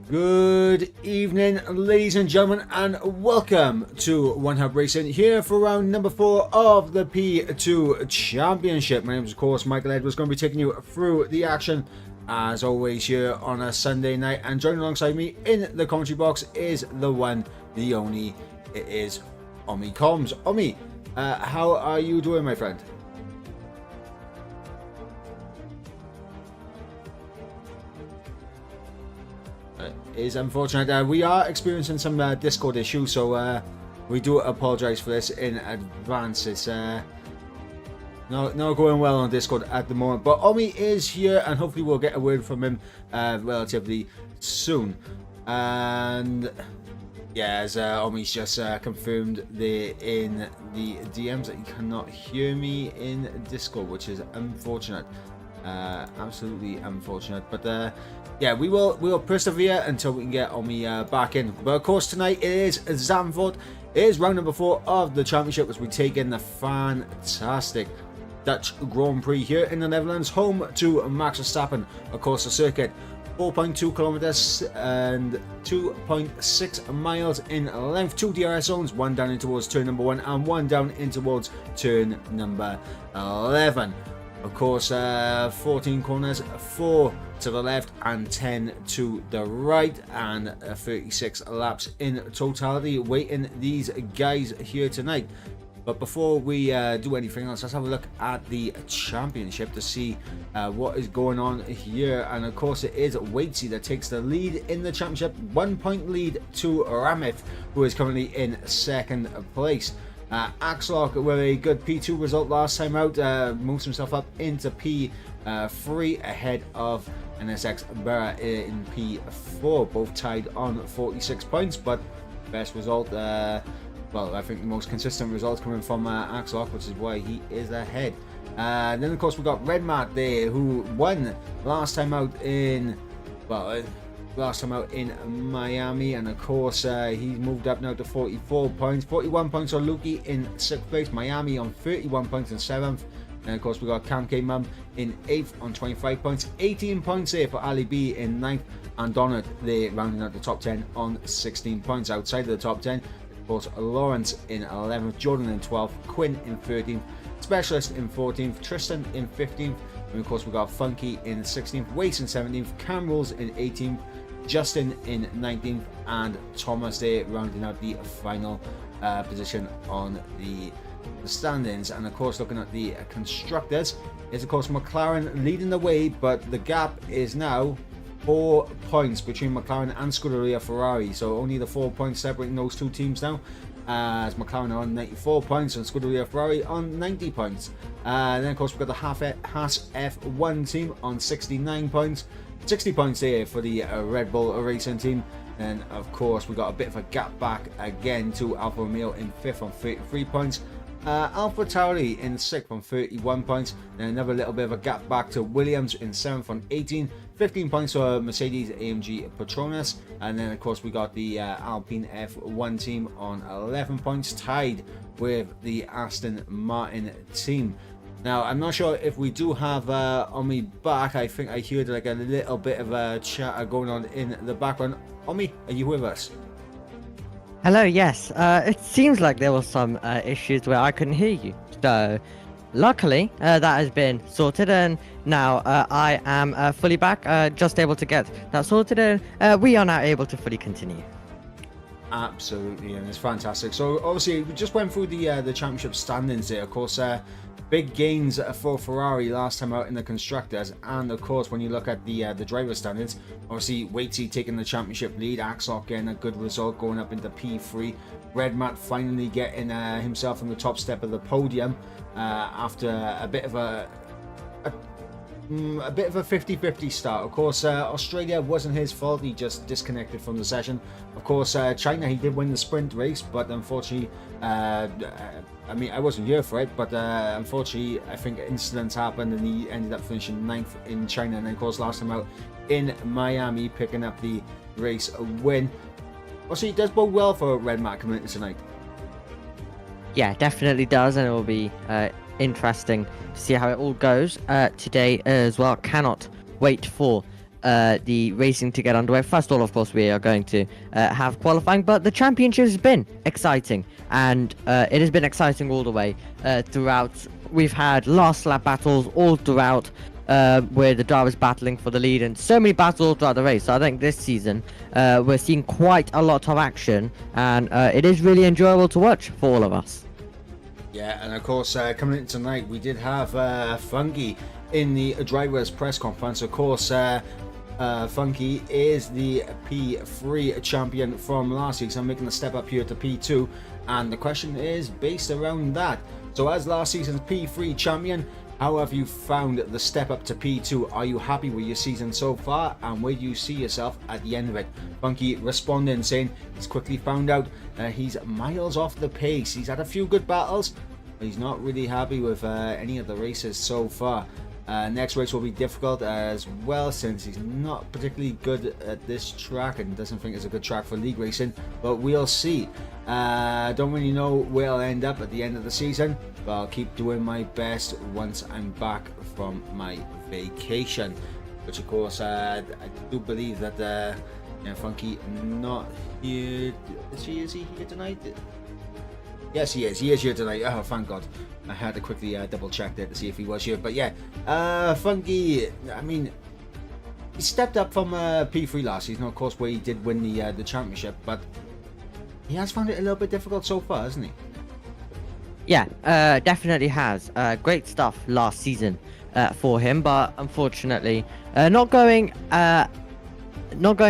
Good evening, ladies and gentlemen, and welcome to One Hub Racing here for round number 4 of the P2 Championship. My name is, of course, Michael Edwards, going to be taking you through the action as always here on a Sunday night, and joining alongside me in the commentary box is the one, the only, it is Omi Combs. Omi, how are you doing, my friend? Is unfortunate. We are experiencing some Discord issues, so we do apologize for this in advance. It's not going well on Discord at the moment, but Omi is here, and hopefully we'll get a word from him relatively soon. And yeah, as Omi's just confirmed in the DMs that he cannot hear me in Discord, which is unfortunate. Absolutely unfortunate, but yeah, we'll persevere until we can get Omi back in. But of course, tonight it is Zandvoort. It is round number 4 of the championship, as we take in the fantastic Dutch Grand Prix here in the Netherlands, home to Max Verstappen. Of course, the circuit 4.2 kilometers and 2.6 miles in length. 2 DRS zones, one down in towards turn number 1 and one down in towards turn number 11. Of course, 14 corners, 4 to the left and 10 to the right, and 36 laps in totality waiting these guys here tonight. But before we do anything else, let's have a look at the championship to see what is going on here. And of course, it is Waitsy that takes the lead in the championship. 1 point lead to Ramith, who is currently in second place. Axlock, with a good P2 result last time out, moves himself up into P3 ahead of NSX Berra in P4. Both tied on 46 points, but best result... well, I think the most consistent results coming from Axlock, which is why he is ahead. Then, of course, we've got Redmat there, who won last time out in Miami, and of course, he's moved up now to 44 points. 41 points on Lukey in 6th place, Miami on 31 points in 7th. And of course, we got Cam K Mum in 8th on 25 points. 18 points there for Ali B in 9th, and Donut there rounding out the top 10 on 16 points. Outside of the top 10, of course, Lawrence in 11th, Jordan in 12th, Quinn in 13th, Specialist in 14th, Tristan in 15th, and of course we got Funky in 16th, Wace in 17th, Cam Rules in 18th, Justin in 19th, and Thomas there rounding out the final position on the standings. And of course, looking at the constructors, is of course McLaren leading the way, but the gap is now 4 points between McLaren and Scuderia Ferrari, so only the 4 points separating those two teams now, as McLaren are on 94 points and Scuderia Ferrari on 90 points. Then of course we've got the Haas F1 team on 69 points, 60 points there for the Red Bull Racing team. And of course we've got a bit of a gap back again to Alfa Romeo in 5th on 33 points, Alpha Tauri in 6th on 31 points, and another little bit of a gap back to Williams in 7th on 18, 15 points for Mercedes AMG Petronas. And then of course we got the Alpine F1 team on 11 points, tied with the Aston Martin team. Now, I'm not sure if we do have Omi back. I think I heard like a little bit of a chatter going on in the background. Omi, are you with us? Hello, yes. It seems like there were some issues where I couldn't hear you. So, luckily, that has been sorted, and now I am fully back, just able to get that sorted, and we are now able to fully continue. Absolutely, and it's fantastic. So, obviously, we just went through the championship standings there. Of course, big gains for Ferrari last time out in the constructors, and of course when you look at the driver standings, obviously Waitsy taking the championship lead, Axlock getting a good result going up into P3, Redmat finally getting himself on the top step of the podium after a bit of a 50-50 start. Of course, Australia wasn't his fault, he just disconnected from the session. Of course, China, he did win the sprint race, but unfortunately, I mean, I wasn't here for it, but unfortunately, I think incidents happened and he ended up finishing 9th in China. And then, of course, last time out in Miami, picking up the race win. Also, it does bode well for Redmat coming in tonight. Yeah, definitely does, and it will be interesting to see how it all goes today as well. Cannot wait for the racing to get underway. First of all, of course, we are going to have qualifying, but the championship has been exciting, and it has been exciting all the way throughout. We've had last lap battles all throughout, where the drivers battling for the lead, and so many battles throughout the race. So I think this season we're seeing quite a lot of action, and it is really enjoyable to watch for all of us. Yeah, and of course, coming in tonight, we did have Funky in the driver's press conference. Of course, Funky is the P3 champion from last week, so making a step up here to P2. And the question is based around that. So as last season's P3 champion, how have you found the step up to P2? Are you happy with your season so far, and where do you see yourself at the end of it? Funky responding, saying he's quickly found out he's miles off the pace. He's had a few good battles, but he's not really happy with any of the races so far. Next race will be difficult as well, since he's not particularly good at this track and doesn't think it's a good track for league racing, but we'll see. Don't really know where I'll end up at the end of the season, but I'll keep doing my best once I'm back from my vacation. Which of course, I do believe that Funky not here. Is he here tonight? Yes, he is. He is here tonight. Oh, thank God. I had to quickly double check there to see if he was here. But yeah, Funky, I mean, he stepped up from P3 last season, of course, where he did win the championship. But he has found it a little bit difficult so far, hasn't he? Yeah, definitely has. Great stuff last season for him, but unfortunately, not going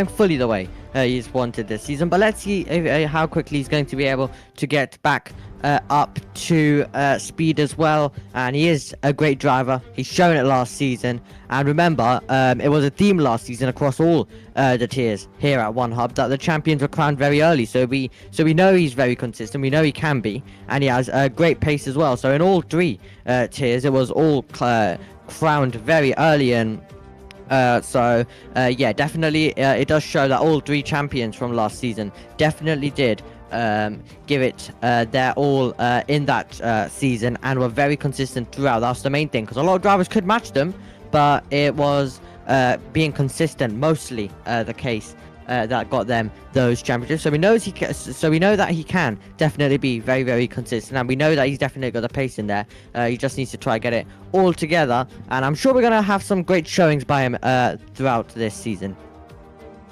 fully the way he's wanted this season. But let's see how quickly he's going to be able to get back up to speed as well. And he is a great driver. He's shown it last season. And remember, it was a theme last season across all the tiers here at One Hub that the champions were crowned very early. So we know he's very consistent. We know he can be, and he has a great pace as well. So in all three tiers, it was all crowned very early. And yeah, definitely it does show that all three champions from last season definitely did give it their all in that season, and were very consistent throughout. That's the main thing, because a lot of drivers could match them, but it was being consistent mostly the case that got them those championships. So we know that he can definitely be very, very consistent, and we know that he's definitely got the pace in there. He just needs to try and get it all together, and I'm sure we're gonna have some great showings by him throughout this season.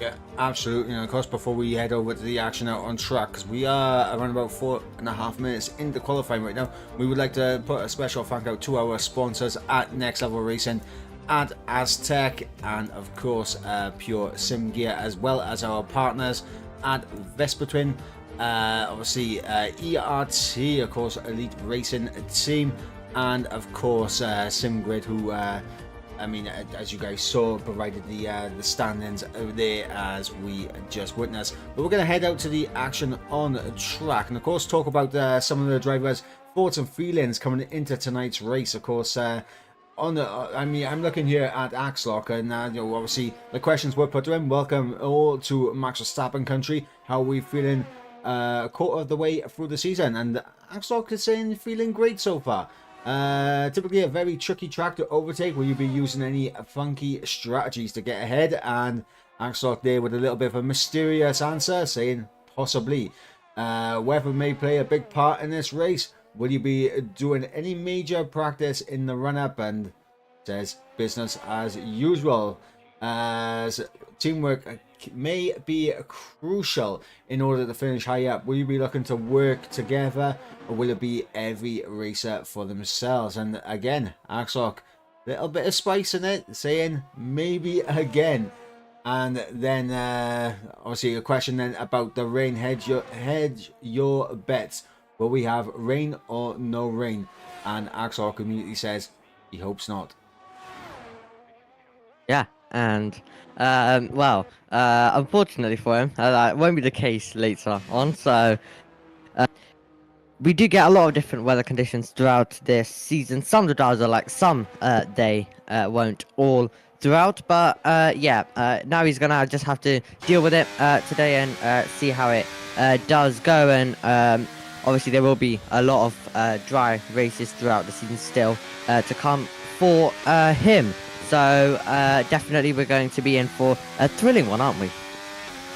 Yeah, absolutely. And of course, before we head over to the action out on track, because we are around about 4.5 minutes into qualifying right now, we would like to put a special thank out to our sponsors at Next Level Racing, at Aztec, and of course Pure Sim Gear, as well as our partners at Vespa Twin, obviously ERT, of course Elite Racing Team, and of course SimGrid, who I mean, as you guys saw, provided the stand-ins there as we just witnessed. But we're going to head out to the action on track, and of course talk about some of the drivers' thoughts and feelings coming into tonight's race. Of course, I mean, I'm looking here at Axlock, and you know, obviously the questions were put to him. Welcome all to Max Verstappen country. How are we feeling quarter of the way through the season? And Axlock is saying feeling great so far. Typically a very tricky track to overtake. Will you be using any funky strategies to get ahead? And Axlock there with a little bit of a mysterious answer, saying possibly. Weather may play a big part in this race. Will you be doing any major practice in the run-up? And says business as usual, as teamwork may be crucial in order to finish high up. Will you be looking to work together, or will it be every racer for themselves? And again, Axlock, little bit of spice in it, saying maybe again. And then obviously a question then about the rain. Hedge your bets. Will we have rain or no rain? And Axlock immediately says he hopes not. Yeah, and well, unfortunately for him, that won't be the case later on. So we do get a lot of different weather conditions throughout this season. Some of the drivers are like some they won't all throughout, but yeah, now he's gonna just have to deal with it today and see how it does go. And obviously there will be a lot of dry races throughout the season still to come for him. So definitely we're going to be in for a thrilling one, aren't we?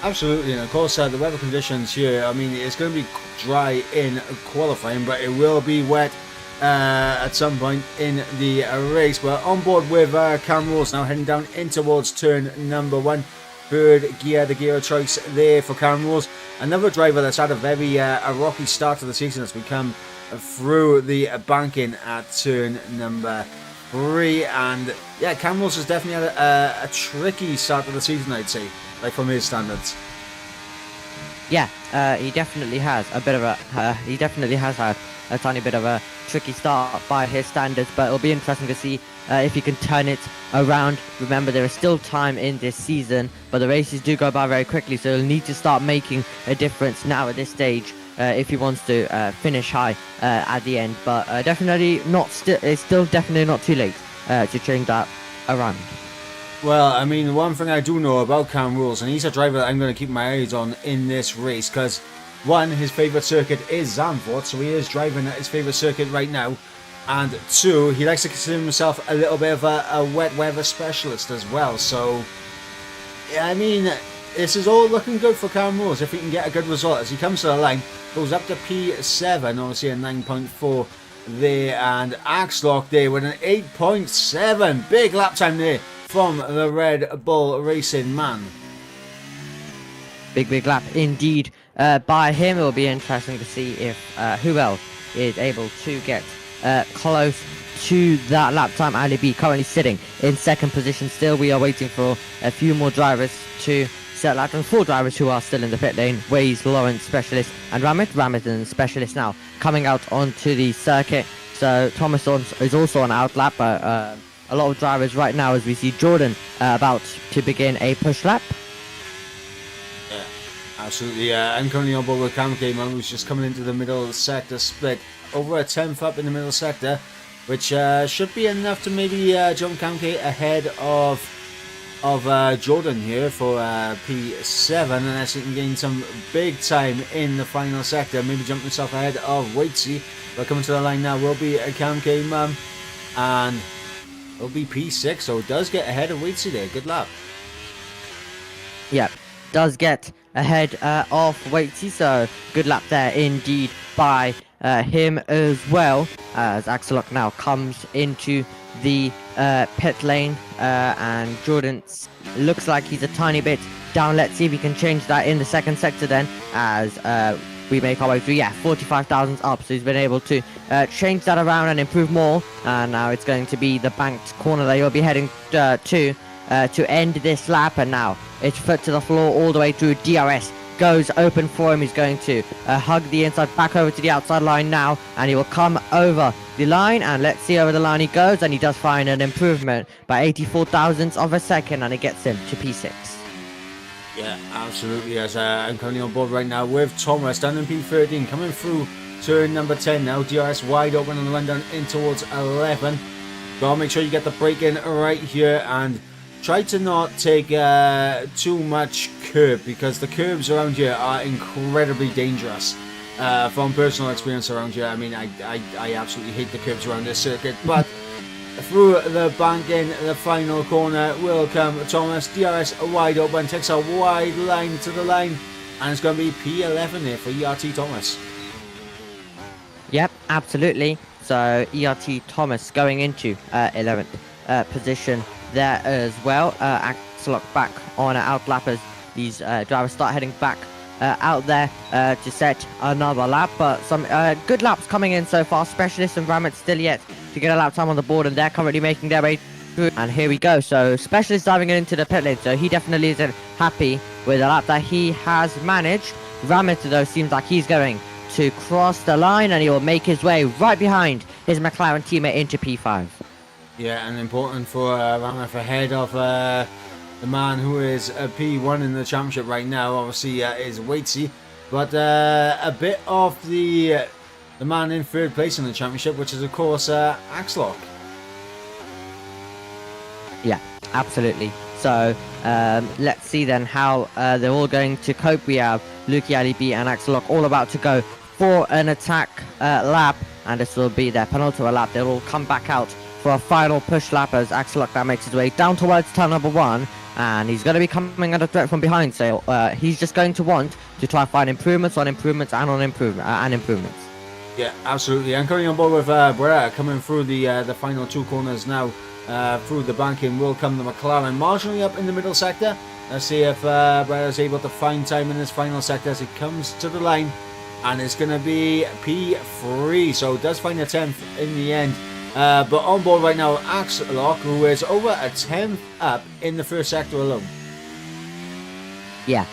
Absolutely, and of course the weather conditions here, I mean, it's going to be dry in qualifying, but it will be wet at some point in the race. We're on board with Cam Rules now, heading down in towards turn number 1. Third gear, the gear of choice there for Cam Rules. Another driver that's had a very a rocky start to the season as we come through the banking at turn number 3. And yeah, Cam Rules has definitely had a tricky start to the season, I'd say, like from his standards. Yeah, he definitely has a bit of a he definitely has had a tiny bit of a tricky start by his standards, but it'll be interesting to see if he can turn it around. Remember, there is still time in this season, but the races do go by very quickly, so he'll need to start making a difference now at this stage if he wants to finish high at the end. But definitely not. It's still definitely not too late to change that around. Well, I mean, one thing I do know about Cam Rules, and he's a driver that I'm going to keep my eyes on in this race, because one, his favourite circuit is Zandvoort, so he is driving at his favourite circuit right now. And two, he likes to consider himself a little bit of a wet weather specialist as well. So, yeah, I mean, this is all looking good for Karen Moores if he can get a good result as he comes to the line, goes up to P7, obviously a 9.4 there, and Axlock there with an 8.7. Big lap time there from the Red Bull Racing man. Big lap indeed by him. It will be interesting to see if who else is able to get close to that lap time. Ali B currently sitting in second position still. We are waiting for a few more drivers to set lap time. 4 drivers who are still in the pit lane. Waze, Lawrence, Specialist, and Ramit and Specialist now coming out onto the circuit. So Thomas is also on outlap, but a lot of drivers right now as we see Jordan about to begin a push lap. Absolutely, I'm currently on board with Cam Gamer, who's just coming into the middle sector split. Over a 10th up in the middle sector, which should be enough to maybe jump Cam K ahead of Jordan here for P7, unless he can gain some big time in the final sector, maybe jump himself ahead of Waitsy. But coming to the line now will be a Cam K Mum, and it'll be P6, so it does get ahead of Waitsy there. Good lap. Yep, does get ahead of Waitsy, so good lap there indeed by him as well, as Axelock now comes into the pit lane, and Jordan looks like he's a tiny bit down. Let's see if he can change that in the second sector then, as we make our way through. Yeah, 45,000 up, so he's been able to change that around and improve more, and now it's going to be the banked corner that he'll be heading to end this lap. And now it's foot to the floor all the way through. DRS goes open for him. He's going to hug the inside back over to the outside line now, and he will come over the line, and let's see over the line he goes, and he does find an improvement by 84 thousandths of a second, and it gets him to P6. Yeah, absolutely. As I'm currently on board right now with Thomas down in P13, coming through turn number 10 now. DRS wide open on the run down in towards 11. Gotta make sure you get the brake in right here, and try to not take too much curb, because the curbs around here are incredibly dangerous. From personal experience around here, I mean, I absolutely hate the curbs around this circuit. But through the bank in the final corner will come Thomas. DRS wide open, takes a wide line to the line, and it's going to be P11 there for ERT Thomas. Yep, absolutely. So ERT Thomas going into 11th position there as well. Axelock back on outlappers. These drivers start heading back out there to set another lap, but some good laps coming in so far. Specialist and Ramit still yet to get a lap time on the board, and they're currently making their way through. And here we go. So Specialist diving into the pit lane, so he definitely isn't happy with the lap that he has managed. Ramit though seems like he's going to cross the line, and he will make his way right behind his McLaren teammate into P5. Yeah, and important for Ramit ahead of the man who is a P1 in the championship right now, obviously is Waitsy, but a bit of the man in third place in the championship, which is of course Axelock. Yeah, absolutely. So let's see then how they're all going to cope. We have Luki, Ali B and Axelock all about to go for an attack lap, and this will be their penultimate lap. They'll all come back out for a final push lap as Axelock now makes his way down towards turn number 1, and he's going to be coming under threat from behind, so he's just going to want to try and find improvements on improvements and on improvements. Yeah, absolutely. I'm currently on board with Brera coming through the final 2 corners now. Through the banking will come the McLaren marginally up in the middle sector. Let's see if Brera is able to find time in this final sector as he comes to the line, and it's going to be P3, so it does find a 10th in the end. But on board right now, Axelock, who is over a 10th up in the first sector alone. Yeah,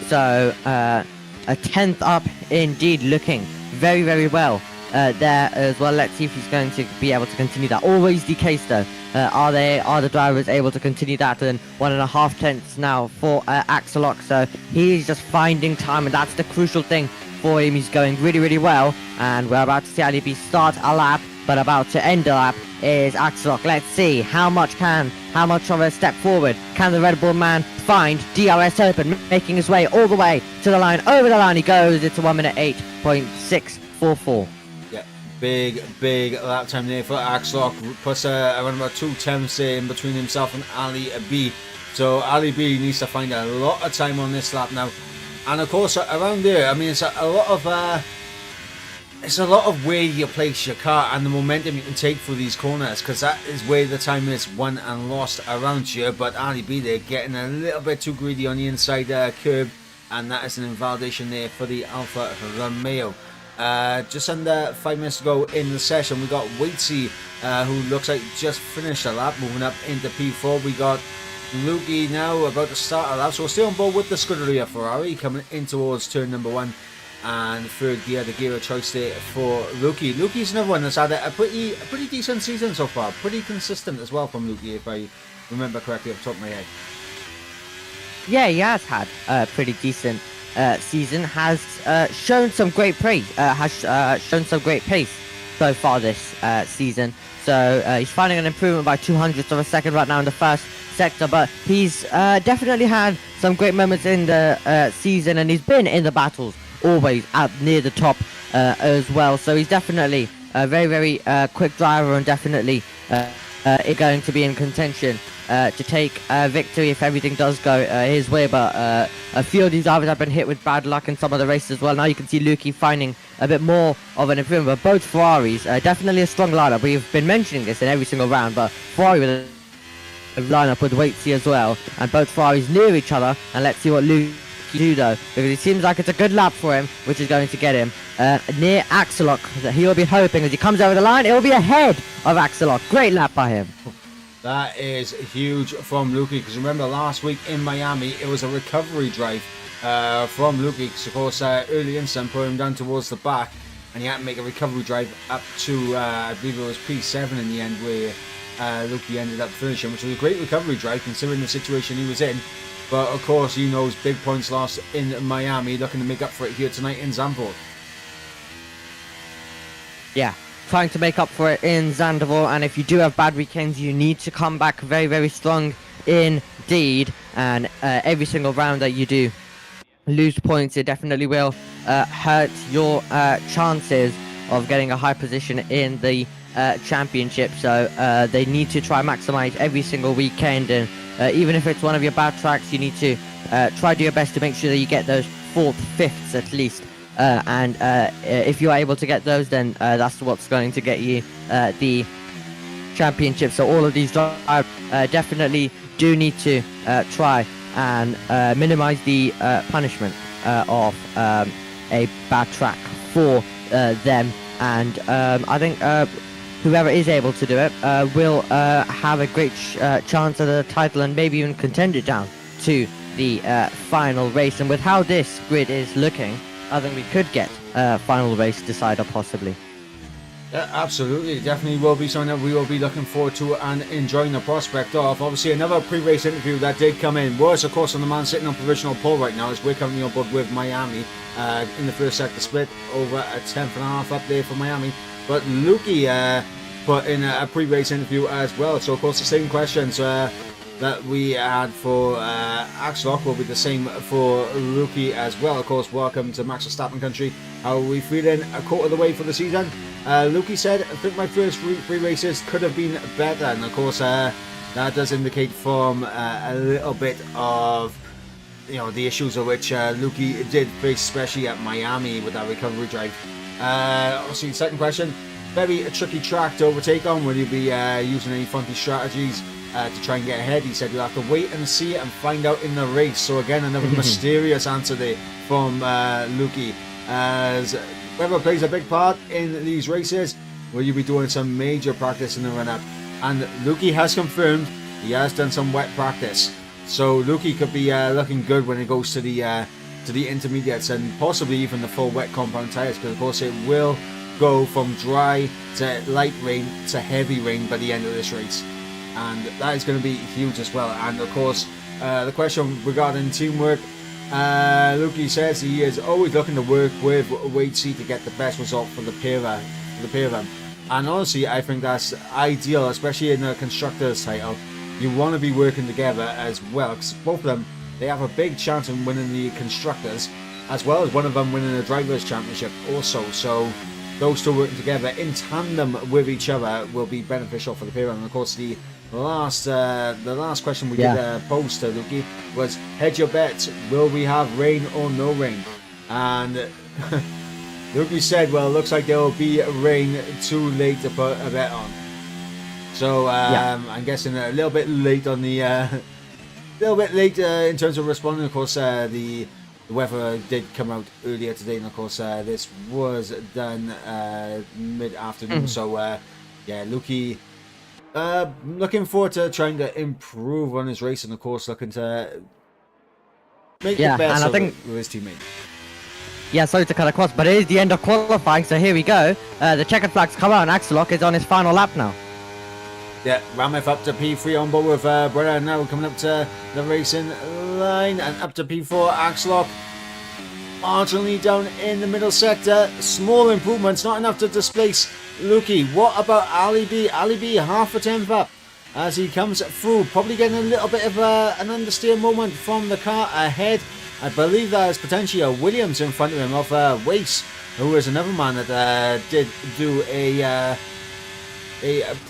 so a 10th up indeed, looking very, very well there as well. Let's see if he's going to be able to continue that. Always the case though. Are the drivers able to continue that? And 1.5 tenths now for Axelock, so he's just finding time, and that's the crucial thing for him. He's going really, really well, and we're about to see Ali B start a lap, but about to end a lap is Axelock. Let's see how much of a step forward can the Red Bull man find. DRS open, making his way all the way to the line, over the line he goes. It's a 1 minute 8.644. Yeah, big lap time there for Axlock. Plus around about 2 tenths in between himself and Ali B. So Ali B needs to find a lot of time on this lap now. And of course, around there, I mean, it's a lot of where you place your car and the momentum you can take through these corners, because that is where the time is won and lost around here. But Ali B, they're getting a little bit too greedy on the inside curb, and that is an invalidation there for the Alfa Romeo. Just under 5 minutes to go in the session, we got Waitsy, who looks like just finished a lap, moving up into P4. We got Lukey now about to start a lap, so we're still on board with the Scuderia Ferrari coming in towards turn number 1. And third gear, the gear of choice there for Lukey. Lukey's another one that's had a pretty decent season so far. Pretty consistent as well from Lukey, if I remember correctly off the top of my head. Yeah, he has had a pretty decent season. Has shown some great pace. Shown some great pace so far this season. So he's finding an improvement by 200ths of a second right now in the first sector. But he's definitely had some great moments in the season, and he's been in the battles always up near the top as well. So he's definitely a very quick driver, and definitely going to be in contention to take victory if everything does go his way. But a few of these drivers have been hit with bad luck in some of the races as well. Now you can see Lukey finding a bit more of an improvement. But both Ferraris, definitely a strong lineup. We've been mentioning this in every single round, but Ferrari with a lineup with Waitsy as well, and both Ferraris near each other. And let's see what Lukey do though, because it seems like it's a good lap for him, which is going to get him near Axelock. That he will be hoping as he comes over the line, it will be ahead of Axelock. Great lap by him. That is huge from Lukey, because remember last week in Miami it was a recovery drive from Lukey, because of course early instant put him down towards the back, and he had to make a recovery drive up to I believe it was P7 in the end, where Lukey ended up finishing, which was a great recovery drive considering the situation he was in. But of course he knows big points lost in Miami, looking to make up for it here tonight in Zandvoort. Yeah, trying to make up for it in Zandvoort, and if you do have bad weekends, you need to come back very strong indeed. And every single round that you do lose points, it definitely will hurt your chances of getting a high position in the championship. So they need to try maximize every single weekend, and even if it's one of your bad tracks, you need to try do your best to make sure that you get those 4th, 5ths at least. And if you're able to get those, then that's what's going to get you the championship. So all of these drivers definitely do need to try and minimize the punishment of a bad track for them. And I think whoever is able to do it will have a great chance at the title, and maybe even contend it down to the final race. And with how this grid is looking, I think we could get a final race decider possibly. Yeah, absolutely. Definitely will be something that we will be looking forward to and enjoying the prospect of. Obviously, another pre-race interview that did come in was, of course, on the man sitting on provisional pole right now, as we're currently on board with Miami in the first sector split, over a 10th.5 up there for Miami. But Lukey put in a pre-race interview as well. So, of course, the same questions that we had for Axlock will be the same for Lukey as well. Of course, welcome to Max Verstappen country. How are we feeling a quarter of the way for the season? Lukey said, I think my first 3 races could have been better. And of course, that does indicate from a little bit of, you know, the issues of which Lukey did face, especially at Miami with that recovery drive. Obviously, second question, very a tricky track to overtake on. Will you be using any funky strategies to try and get ahead? He said you'll have to wait and see and find out in the race. So again, another mysterious answer there from Lukey. As weather plays a big part in these races, will you be doing some major practice in the run-up? And Lukey has confirmed he has done some wet practice. So Lukey could be looking good when it goes to the intermediates, and possibly even the full wet compound tyres, because of course it will go from dry to light rain to heavy rain by the end of this race. And that is going to be huge as well. And of course, the question regarding teamwork, Lukey says he is always looking to work with Waitsy to get the best result for the pair of them. And honestly, I think that's ideal, especially in the constructors title. You want to be working together as well, because both of them, they have a big chance of winning the constructors. as well as one of them winning the Drivers' Championship also. So those two working together in tandem with each other will be beneficial for the pair. And of course, the last question we did pose to Lukey was, hedge your bets, will we have rain or no rain? And Lukey said, well, it looks like there will be rain, too late to put a bet on. So I'm guessing a little bit late on the in terms of responding. Of course, the weather did come out earlier today, and of course this was done mid-afternoon. So Lukey looking forward to trying to improve on his race, and of course looking to make the best of it with his teammate. Yeah, sorry to cut across, but it is the end of qualifying, so here we go. The checkered flag's come out, and Axelok is on his final lap now. Yeah, Rameth up to P3 on board with Brenner, now coming up to the racing line, and up to P4, Axelok marginally down in the middle sector. Small improvements, not enough to displace Lukey. What about Ali B? Ali B half a tenth up as he comes through, probably getting a little bit of an understeer moment from the car ahead. I believe that is potentially a Williams in front of him of Wace, who is another man that did do a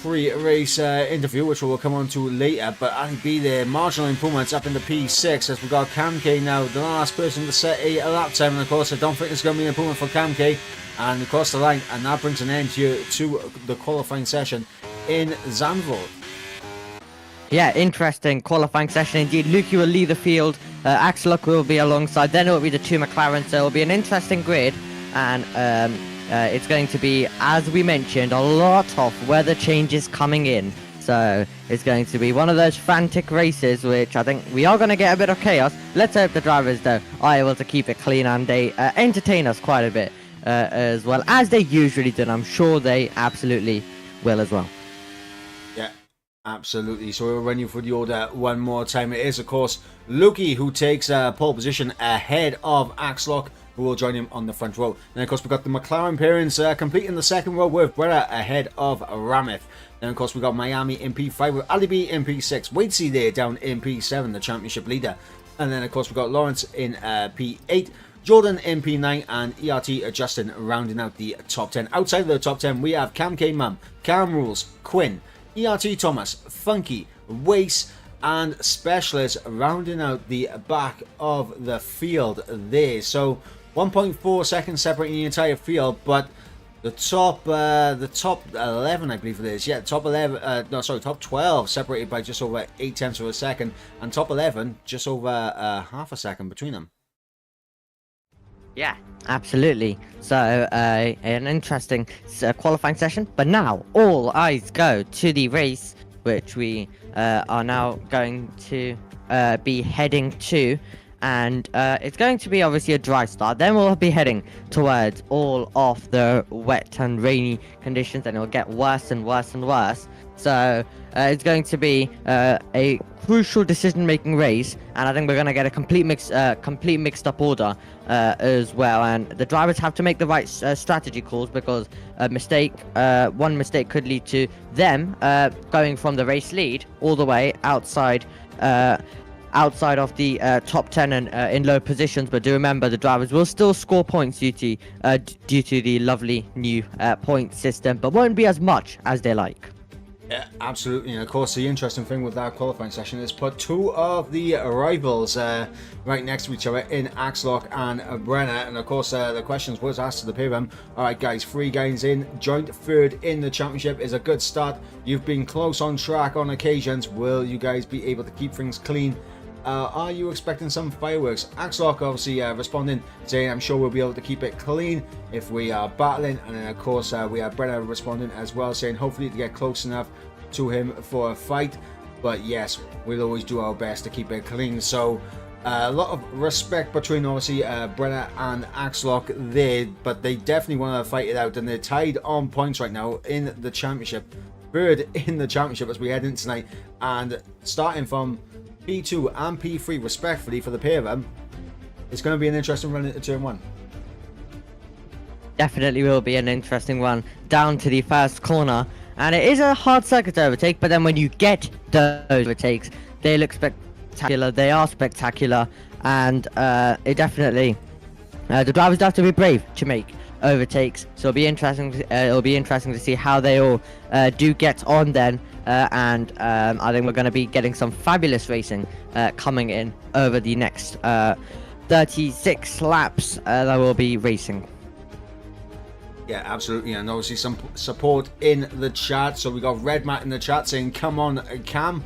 pre-race interview, which we'll come on to later. But Ali B there, marginal improvements up in the P6 as we got Cam K now, the last person to set a lap time. And of course, I don't think there's going to be an improvement for Cam K, and across the line, and that brings an end to the qualifying session in Zandvoort. Yeah, interesting qualifying session indeed. Lukey will lead the field, Axelok will be alongside, then it will be the two McLarens, so it will be an interesting grid, and it's going to be, as we mentioned, a lot of weather changes coming in. So it's going to be one of those frantic races, which I think we are going to get a bit of chaos. Let's hope the drivers, though, are able to keep it clean and they entertain us quite a bit as well, as they usually do. And I'm sure they absolutely will as well. Yeah, absolutely. So we'll run you through the order one more time. It is, of course, Lukey who takes pole position ahead of Axelok, who will join him on the front row. Then, of course, we've got the McLaren parents completing the second row with Bretta ahead of Rameth. Then, of course, we've got Miami in P5 with Ali B in P6. Wadesy there down in P7, the championship leader. And then, of course, we've got Lawrence in P8. Jordan in P9 and ERT Justin rounding out the top 10. Outside of the top 10, we have Cam K Mum, Cam Rules, Quinn, ERT Thomas, Funky, Wace, and Specialist rounding out the back of the field there. So 1.4 seconds separating the entire field, but the top 11, I believe it is. Yeah, top 12 separated by just over 0.8 of a second, and top 11 just over half a second between them. Yeah, absolutely. So an interesting qualifying session, but now all eyes go to the race, which we are now going to be heading to. And it's going to be obviously a dry start. Then we'll be heading towards all of the wet and rainy conditions, and it'll get worse and worse and worse. So it's going to be a crucial decision-making race, and I think we're going to get a complete mixed-up order as well. And the drivers have to make the right strategy calls, because one mistake could lead to them going from the race lead all the way outside of the top 10 and in low positions. But do remember, the drivers will still score points due to the lovely new point system, but won't be as much as they like. Yeah, absolutely. And of course, the interesting thing with that qualifying session is put two of the rivals right next to each other in Axelok and Brenner. And of course, the questions was asked to the pair of them. All right, guys, 3 guys in, joint third in the championship is a good start. You've been close on track on occasions. Will you guys be able to keep things clean? Are you expecting some fireworks? Axelok obviously responding, saying, I'm sure we'll be able to keep it clean if we are battling. And then, of course, we have Brenner responding as well, saying hopefully to get close enough to him for a fight. But yes, we'll always do our best to keep it clean. So a lot of respect between obviously Brenner and Axelok there, but they definitely want to fight it out. And they're tied on points right now in the championship. Third in the championship as we head in tonight. And starting from P2 and P3 respectfully for the pair of them, it's going to be an interesting run into turn 1. Definitely will be an interesting one down to the first corner, and it is a hard circuit to overtake, but then when you get those overtakes, they look spectacular, they are spectacular, and it definitely The drivers have to be brave to make overtakes, so it'll be interesting. It'll be interesting to see how they all do get on then, and I think we're going to be getting some fabulous racing coming in over the next 36 laps that we'll be racing. Yeah, absolutely, and obviously some support in the chat. So we got Red Matt in the chat saying, "Come on, Cam."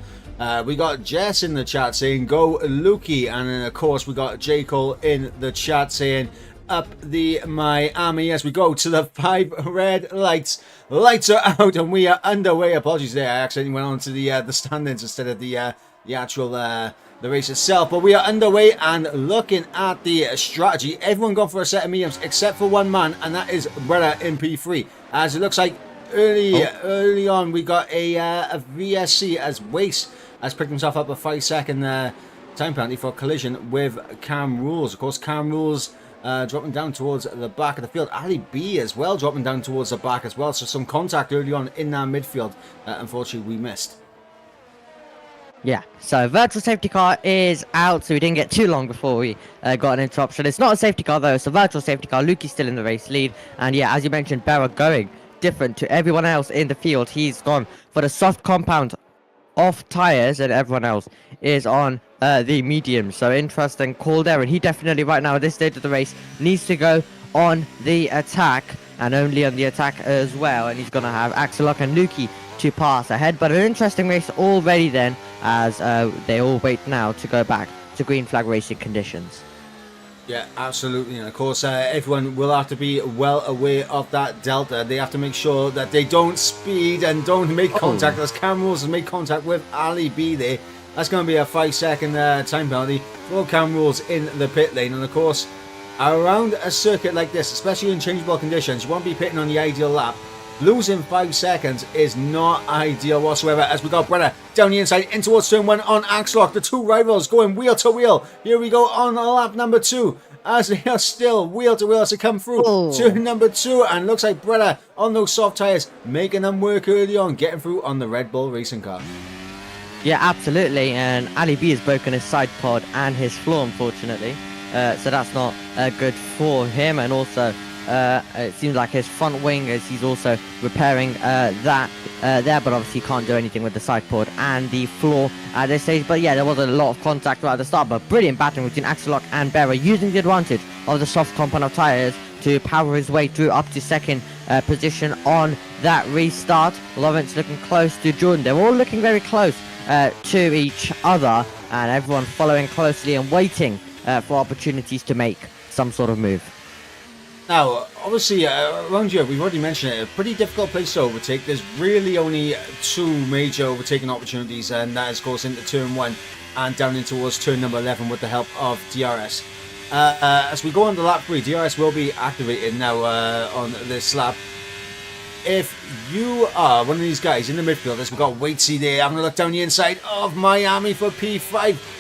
We got Jess in the chat saying, "Go Lukey," and then of course we got J. Cole in the chat saying, "Up the Miami," as we go to the 5 red lights. Lights are out and we are underway. Apologies there, I accidentally went on to the standings instead of the actual the race itself, but we are underway and looking at the strategy. Everyone gone for a set of mediums except for one man, and that is Bretta in P3. As it looks like early on we got a VSC as Waste has picked himself up a 5-second time penalty for collision with Cam Rules. Of course, Cam Rules dropping down towards the back of the field. Ali B as well dropping down towards the back as well. So some contact early on in that midfield. Unfortunately, we missed. Yeah, so virtual safety car is out, so we didn't get too long before we got an interruption. It's not a safety car though, it's a virtual safety car. Lukey's still in the race lead, and yeah, as you mentioned, Barra going different to everyone else in the field. He's gone for the soft compound off tyres, and everyone else is on the medium. So interesting call there, and he definitely right now at this stage of the race needs to go on the attack, and only on the attack as well, and he's going to have Axelok and Lukey to pass ahead. But an interesting race already then, as they all wait now to go back to green flag racing conditions. Yeah, absolutely, and of course everyone will have to be well aware of that delta. They have to make sure that they don't speed and don't make contact, as Cam Rules has made contact with Ali B there. That's going to be a 5-second time penalty for Cam Rules in the pit lane. And of course, around a circuit like this, especially in changeable conditions, you won't be pitting on the ideal lap. Losing 5 seconds is not ideal whatsoever, as we got Brenner down the inside in towards turn 1 on Axlock. The two rivals going wheel to wheel. Here we go on lap number 2, as they are still wheel to wheel as they come through turn number 2. And looks like Brenner on those soft tyres, making them work early on, getting through on the Red Bull racing car. Yeah, absolutely. And Ali B has broken his side pod and his floor, unfortunately. So that's not good for him. And also, it seems like his front wing, as he's also repairing that there, but obviously can't do anything with the side pod and the floor at this stage. But yeah, there was a lot of contact right at the start, but brilliant battling between Axelok and Berra, using the advantage of the soft compound of tyres to power his way through up to second position on that restart. Lawrence looking close to Jordan. They're all looking very close to each other, and everyone following closely and waiting for opportunities to make some sort of move. Now, obviously, around here, we've already mentioned it, a pretty difficult place to overtake. There's really only 2 major overtaking opportunities, and that is, of course, into turn 1 and down in towards turn number 11 with the help of DRS. As we go on to lap 3, DRS will be activated now on this lap. If you are one of these guys in the midfield, as we've got Waitsy there, having a look down the inside of Miami for P5.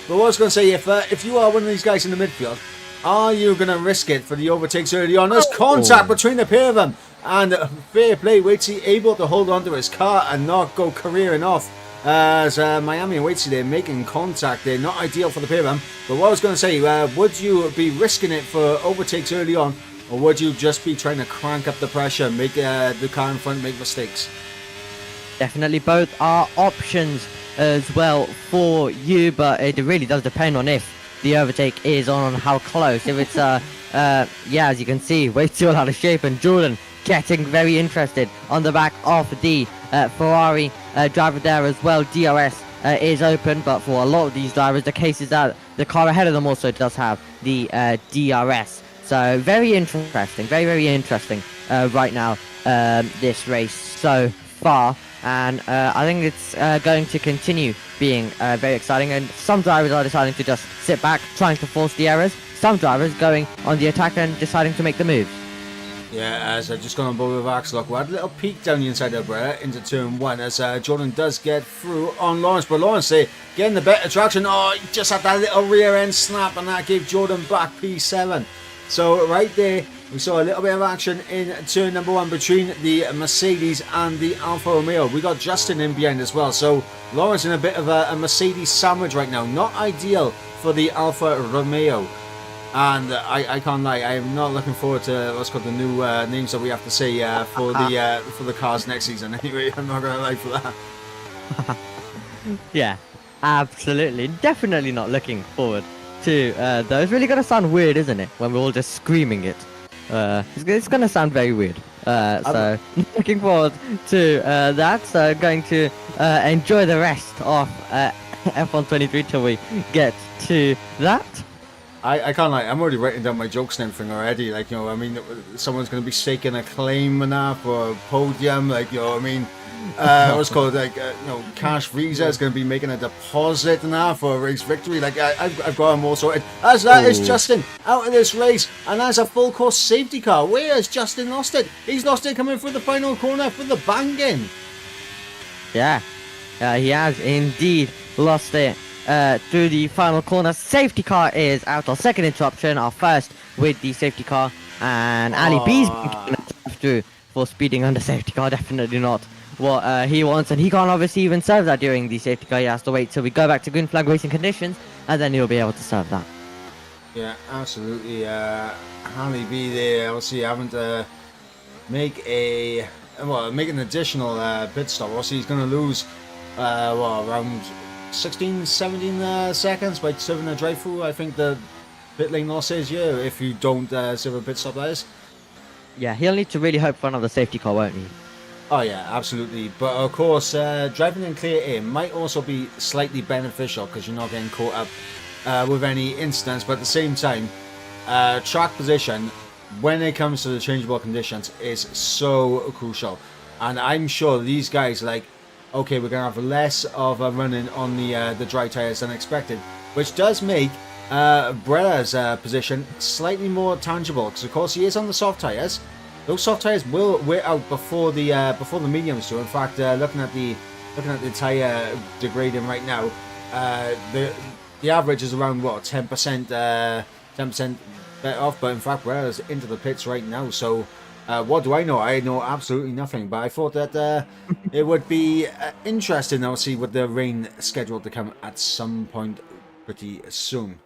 But what I was going to say, if you are one of these guys in the midfield, are you going to risk it for the overtakes early on? There's contact between the pair of them. And fair play, Waitsy able to hold on to his car and not go careering off. As Miami and Waitsy there making contact there. Not ideal for the pair of them. But what I was going to say, would you be risking it for overtakes early on? Or would you just be trying to crank up the pressure, make the car in front make mistakes? Definitely both are options as well for you, but it really does depend on if the overtake is on how close. If it's yeah, as you can see, way too out of shape, and Jordan getting very interested on the back of the Ferrari driver there as well. DRS is open, but for a lot of these drivers, the case is that the car ahead of them also does have the DRS. So very interesting, very interesting right now, this race so far. And I think it's going to continue being very exciting, and some drivers are deciding to just sit back, trying to force the errors. Some drivers going on the attack and deciding to make the moves. Yeah, as I've just gone on board with Axlock, we had a little peek down the inside of Brera into turn 1 as Jordan does get through on Lawrence, but Lawrence there getting the better traction. Oh, he just had that little rear end snap, and that gave Jordan back P7. So right there, we saw a little bit of action in turn number 1 between the Mercedes and the Alfa Romeo. We got Justin in behind as well. So Lawrence in a bit of a Mercedes sandwich right now. Not ideal for the Alfa Romeo. And I can't lie, I am not looking forward to what's called the new names that we have to say for the cars next season. Anyway, I'm not gonna lie for that. Yeah, absolutely. Definitely not looking forward to those. Really gonna sound weird, isn't it? When we're all just screaming it. It's gonna sound very weird. So looking forward to that. So going to enjoy the rest of F1 23 till we get to that. I can't lie, I'm already writing down my jokes and everything already. Like, you know, I mean, someone's going to be staking a claim and that for a podium. Like, you know, I mean, what's called, like, you know, Cash Visa is going to be making a deposit and that for a race victory. Like, I've got them all sorted. As that is Justin out of this race, and that's a full course safety car. Where has Justin lost it? He's lost it coming through the final corner for the banging. Yeah, he has indeed lost it. Through the final corner. Safety car is out. Our second interruption, our first with the safety car, and Ali B's been through for speeding under safety car. Definitely not what he wants, and he can't obviously even serve that during the safety car. He has to wait till we go back to green flag racing conditions, and then he'll be able to serve that. Yeah, absolutely. Ali B there, obviously having to make an additional pit stop. Obviously he's going to lose around 16, 17 seconds by serving a drive through. I think the pit lane loss is, yeah, if you don't serve a pit stop, that is. Yeah, he'll need to really hope for another safety car, won't he? Oh yeah, absolutely. But of course, driving in clear air might also be slightly beneficial because you're not getting caught up with any incidents. But at the same time, track position, when it comes to the changeable conditions, is so crucial. And I'm sure these guys like, okay, we're going to have less of a run-in on the dry tyres than expected, which does make Bretta's position slightly more tangible, because of course he is on the soft tyres. Those soft tyres will wear out before the mediums do. In fact, looking at the tyre degrading right now, the average is around what 10% better off. But in fact, Bretta's into the pits right now, so. What do I know? I know absolutely nothing, but I thought that it would be interesting, obviously, with the rain scheduled to come at some point pretty soon.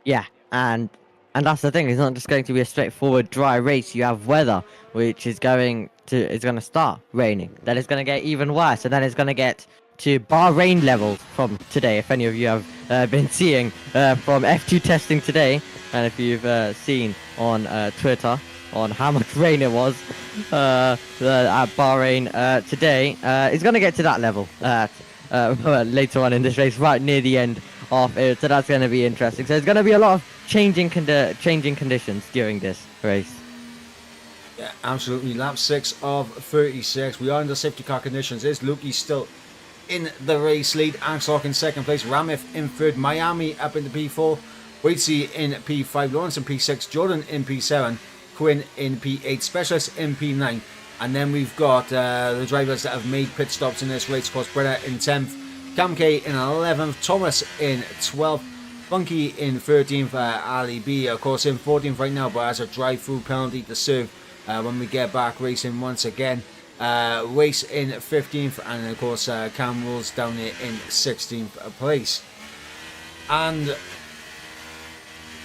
Yeah, and that's the thing. It's not just going to be a straightforward dry race. You have weather, which is going to start raining. Then it's going to get even worse, and then it's going to get to Bahrain levels from today. If any of you have been seeing from F2 testing today, and if you've seen on Twitter on how much rain it was at Bahrain today, it's going to get to that level later on in this race, right near the end of it. So that's going to be interesting. So there's going to be a lot of changing conditions during this race. Yeah, absolutely. Lap 6 of 36. We are under safety car conditions. Is Lukey still in the race lead? Axlock in second place. Ramith in third. Miami up into P4. Waitsy in P5. Lawrence in P6. Jordan in P7. Quinn in P8, Specialist in P9, and then we've got the drivers that have made pit stops in this race. Of course, Bretta in 10th, Cam K in 11th, Thomas in 12th, Funky in 13th, Ali B, of course, in 14th right now, but has a drive-through penalty to serve when we get back racing once again. Race in 15th, and of course, Cam Rules down there in 16th place. And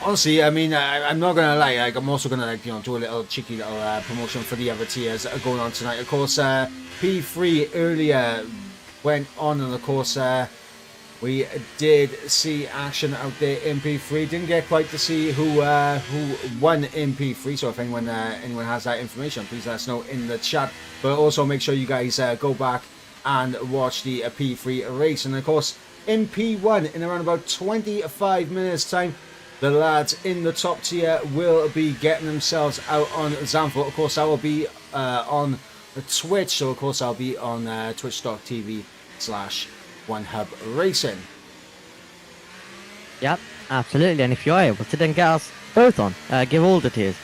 honestly, I mean, I'm not gonna lie. Like, I'm also gonna do a little cheeky little promotion for the other tiers that are going on tonight. Of course, P3 earlier went on, and of course, we did see action out there in P3. Didn't get quite to see who won in P3. So if anyone has that information, please let us know in the chat. But also make sure you guys go back and watch the P3 race. And of course, in P1, in around about 25 minutes time, the lads in the top tier will be getting themselves out on Zandvoort. Of course, I will be on Twitch, so of course I'll be on twitch.tv/OneHubRacing. Yep, absolutely. And if you're able to then get us both on, give all the tiers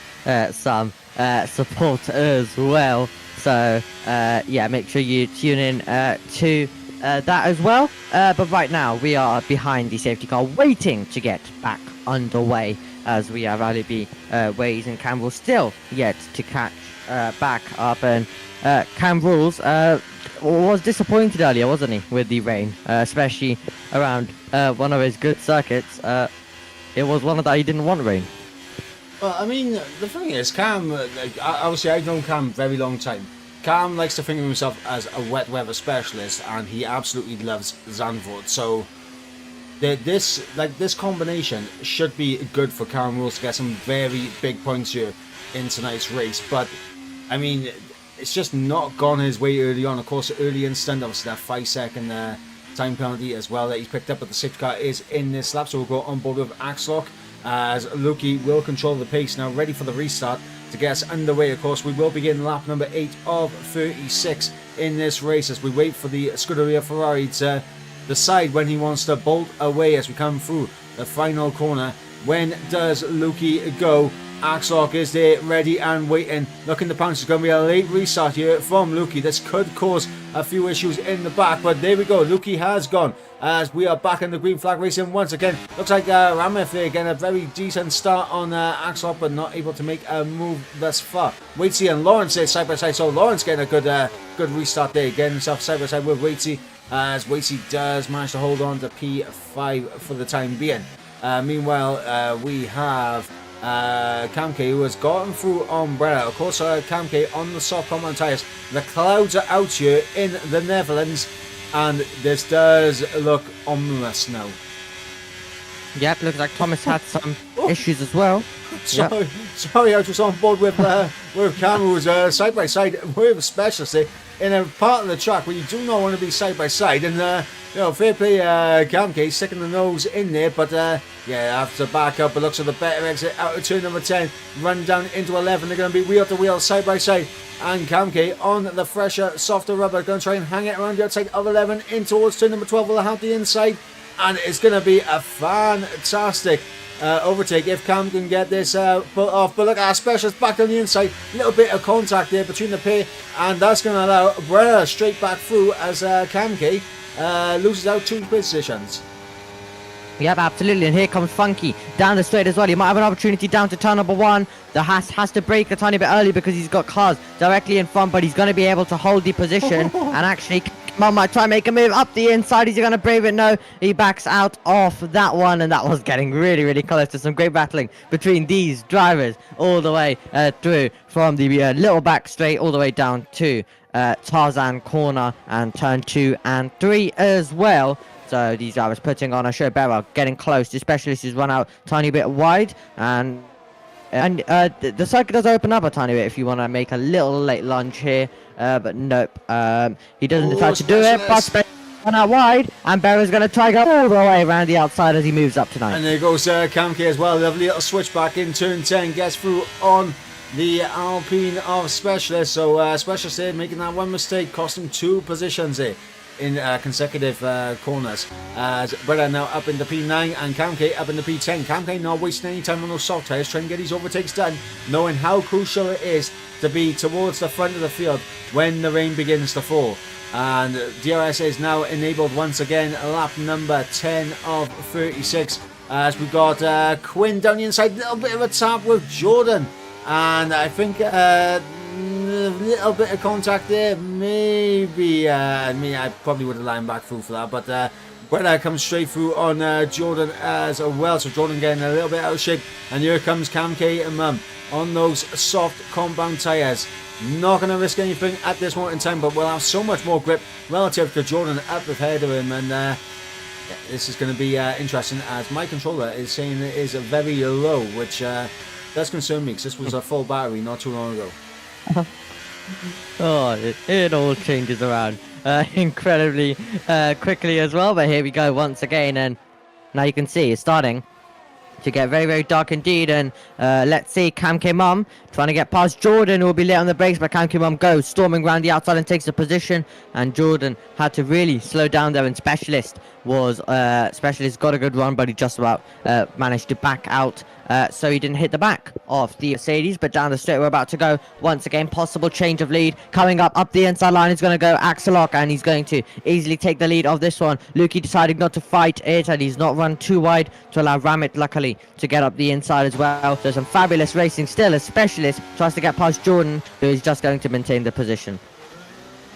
some support as well. So yeah, make sure you tune in to that as well. But right now we are behind the safety car, waiting to get back underway, as we have Ali B, Waze and Campbell still yet to catch back up. And Campbell was disappointed earlier, wasn't he, with the rain, especially around one of his good circuits. it was one that he didn't want rain. Well, I mean, the thing is, Cam, obviously I've known Cam a very long time. Cam likes to think of himself as a wet weather specialist, and he absolutely loves Zandvoort. So this combination should be good for Cam Rules to get some very big points here in tonight's race. But I mean, it's just not gone his way early on. Of course, early instant, obviously that 5-second time penalty as well that he's picked up, but the safety car is in this lap, so we'll go on board with Axlock as Luki will control the pace now, ready for the restart to get us underway. Of course, we will begin lap number 8 of 36 in this race as we wait for the Scuderia Ferrari to decide when he wants to bolt away as we come through the final corner. When does Luki go? Axlock is there, ready and waiting, looking to pounce. It's going to be a late restart here from Luki. This could cause a few issues in the back, but there we go. Luki has gone as we are back in the green flag racing once again. Looks like Ramif there getting a very decent start on Axlock, but not able to make a move thus far. Waitsy and Lawrence there side by side, so Lawrence getting a good restart there, getting himself side by side with Waitsy, as Waitsy does manage to hold on to P5 for the time being. Meanwhile, we have Kamke, who has gotten through Umbrella. Of course, Kamke on the soft compound tyres. The clouds are out here in the Netherlands, and this does look ominous now. Yep, looks like Thomas had some issues as well. Sorry, I was on board with Cam, who's side by side with Specialist in a part of the track where you do not want to be side by side, and fair play, Kamke sticking the nose in there, but yeah, after back up, it looks like the better exit out of turn number 10, run down into 11. They're going to be wheel to wheel, side by side, and Kamke on the fresher, softer rubber, going to try and hang it around the outside of 11 in towards turn number 12. Will have the inside, and it's going to be a fantastic overtake if Cam can get this put off. But look at our Specialist back on the inside, little bit of contact there between the pair, and that's going to allow Brenner straight back through as Kamke loses out 2 positions. Yep, absolutely, and here comes Funky down the straight as well. He might have an opportunity down to turn number 1. The Haas has to brake a tiny bit early because he's got cars directly in front, but he's going to be able to hold the position and actually Mum might try and make a move up the inside. Is he going to brave it? No, he backs out of that one, and that was getting really, really close to some great battling between these drivers all the way through from the little back straight all the way down to Tarzan corner and turn 2 and 3 as well. So these drivers putting on a show. Barrel getting close. The Specialist has run out a tiny bit wide, and the circuit does open up a tiny bit if you want to make a little late lunge here, but nope. He doesn't decide to do it, but run out wide, and Barrow's going to try to go all the way around the outside as he moves up tonight. And there goes Kamke as well. Lovely little switchback in turn 10, gets through on the Alpine of Specialist. So Specialist here making that one mistake, cost him 2 positions here in consecutive corners, as Breda now up in the P9 and Kamke up in the P10. Kamke not wasting any time on those soft tyres, trying to get his overtakes done, knowing how crucial it is to be towards the front of the field when the rain begins to fall. And DRS is now enabled once again, lap number 10 of 36, as we've got Quinn down the inside, a little bit of a tap with Jordan, and I think a little bit of contact there, maybe. I probably would have lined back through for that, but Breda comes straight through on Jordan as well. So Jordan getting a little bit out of shape, and here comes Kamke and Mum on those soft compound tyres. Not going to risk anything at this moment in time, but we'll have so much more grip relative to Jordan up ahead of him, and this is going to be interesting, as my controller is saying it is very low, which does concern me, because this was a full battery not too long ago. Oh, it all changes around incredibly quickly as well. But here we go once again, and now you can see it's starting to get very, very dark indeed. And let's see, Kamke Mum trying to get past Jordan, who will be late on the brakes, but Kamke Mum goes storming around the outside and takes the position, and Jordan had to really slow down there, and Specialist got a good run, but he just about managed to back out, so he didn't hit the back of the Mercedes. But down the straight we're about to go once again, possible change of lead coming up the inside line is going to go Axelock, and he's going to easily take the lead of this one. Lukey decided not to fight it, and he's not run too wide to allow Ramit luckily to get up the inside as well. So some fabulous racing still as Specialist tries to get past Jordan, who is just going to maintain the position.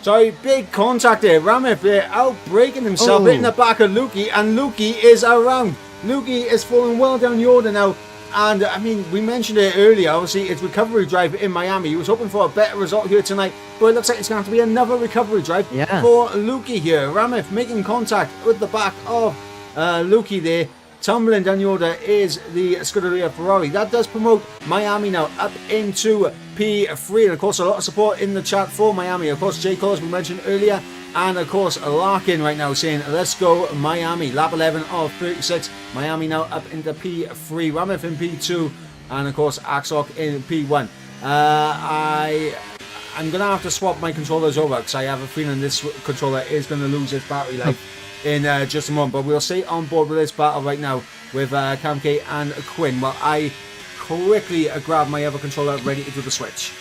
Sorry, big contact there. Ramif out braking himself, hitting the back of Lukey, and Lukey is around. Lukey is falling well down the order now. And, I mean, we mentioned it earlier, obviously, it's recovery drive in Miami. He was hoping for a better result here tonight, but it looks like it's going to have to be another recovery drive for Lukey here. Ramif making contact with the back of Lukey there. Tumbling down the order is the Scuderia Ferrari. That does promote Miami now up into P3. And, of course, a lot of support in the chat for Miami. Of course, J. Cole, as we mentioned earlier. And, of course, Larkin right now saying, let's go Miami. Lap 11 of 36. Miami now up into P3. Ramif in P2. And, of course, Axlock in P1. I'm going to have to swap my controllers over because I have a feeling this controller is going to lose its battery life in just a moment. But we'll stay on board with this battle right now with Cam K and Quinn. While I quickly grab my other controller ready to do the switch.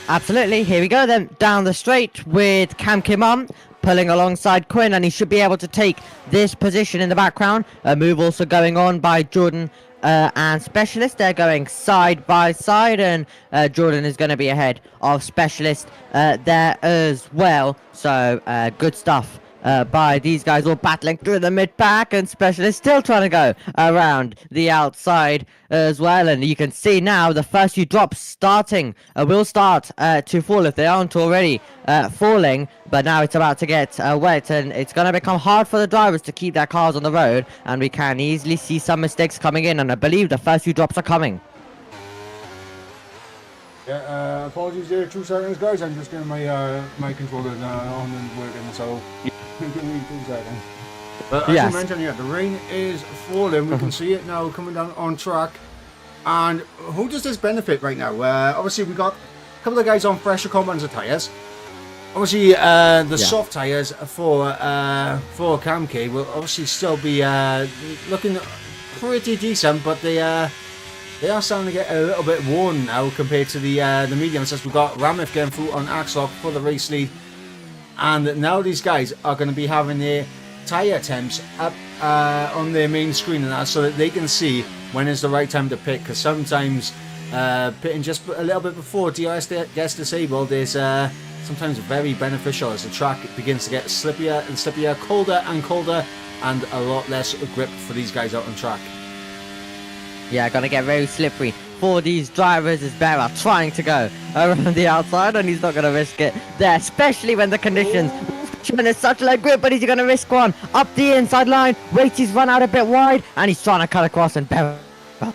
Absolutely, here we go then, down the straight with Cam Kim on, pulling alongside Quinn, and he should be able to take this position in the background. A move also going on by Jordan and Specialist. They're going side by side, and Jordan is going to be ahead of Specialist there as well. So good stuff by these guys, all battling through the mid-pack, and Specialist still trying to go around the outside as well. And you can see now the first few drops starting will start to fall if they aren't already falling, but now it's about to get wet, and it's going to become hard for the drivers to keep their cars on the road, and we can easily see some mistakes coming in, and I believe the first few drops are coming. Yeah, apologies there, 2 seconds guys, I'm just getting my controller on and working, so give me 2 seconds. But as you mentioned, yeah, the rain is falling, we can see it now coming down on track. And who does this benefit right now? Obviously we've got a couple of guys on fresher compounds tyres. Obviously the soft tyres for Cam K will obviously still be looking pretty decent, but they are starting to get a little bit worn now compared to the mediums, as we've got Ramif getting through on Axlock for the race lead. And now these guys are going to be having their tyre temps up on their main screen and that, so that they can see when is the right time to pit, because sometimes pitting just a little bit before DRS gets disabled is sometimes very beneficial, as the track begins to get slippier and slippier, colder and colder, and a lot less grip for these guys out on track. Yeah, gonna get very slippery for these drivers, as Barra trying to go around the outside, and he's not gonna risk it there, especially when the conditions, when it's such low grip, but he's gonna risk one up the inside line. Waitsy's run out a bit wide, and he's trying to cut across, and Barra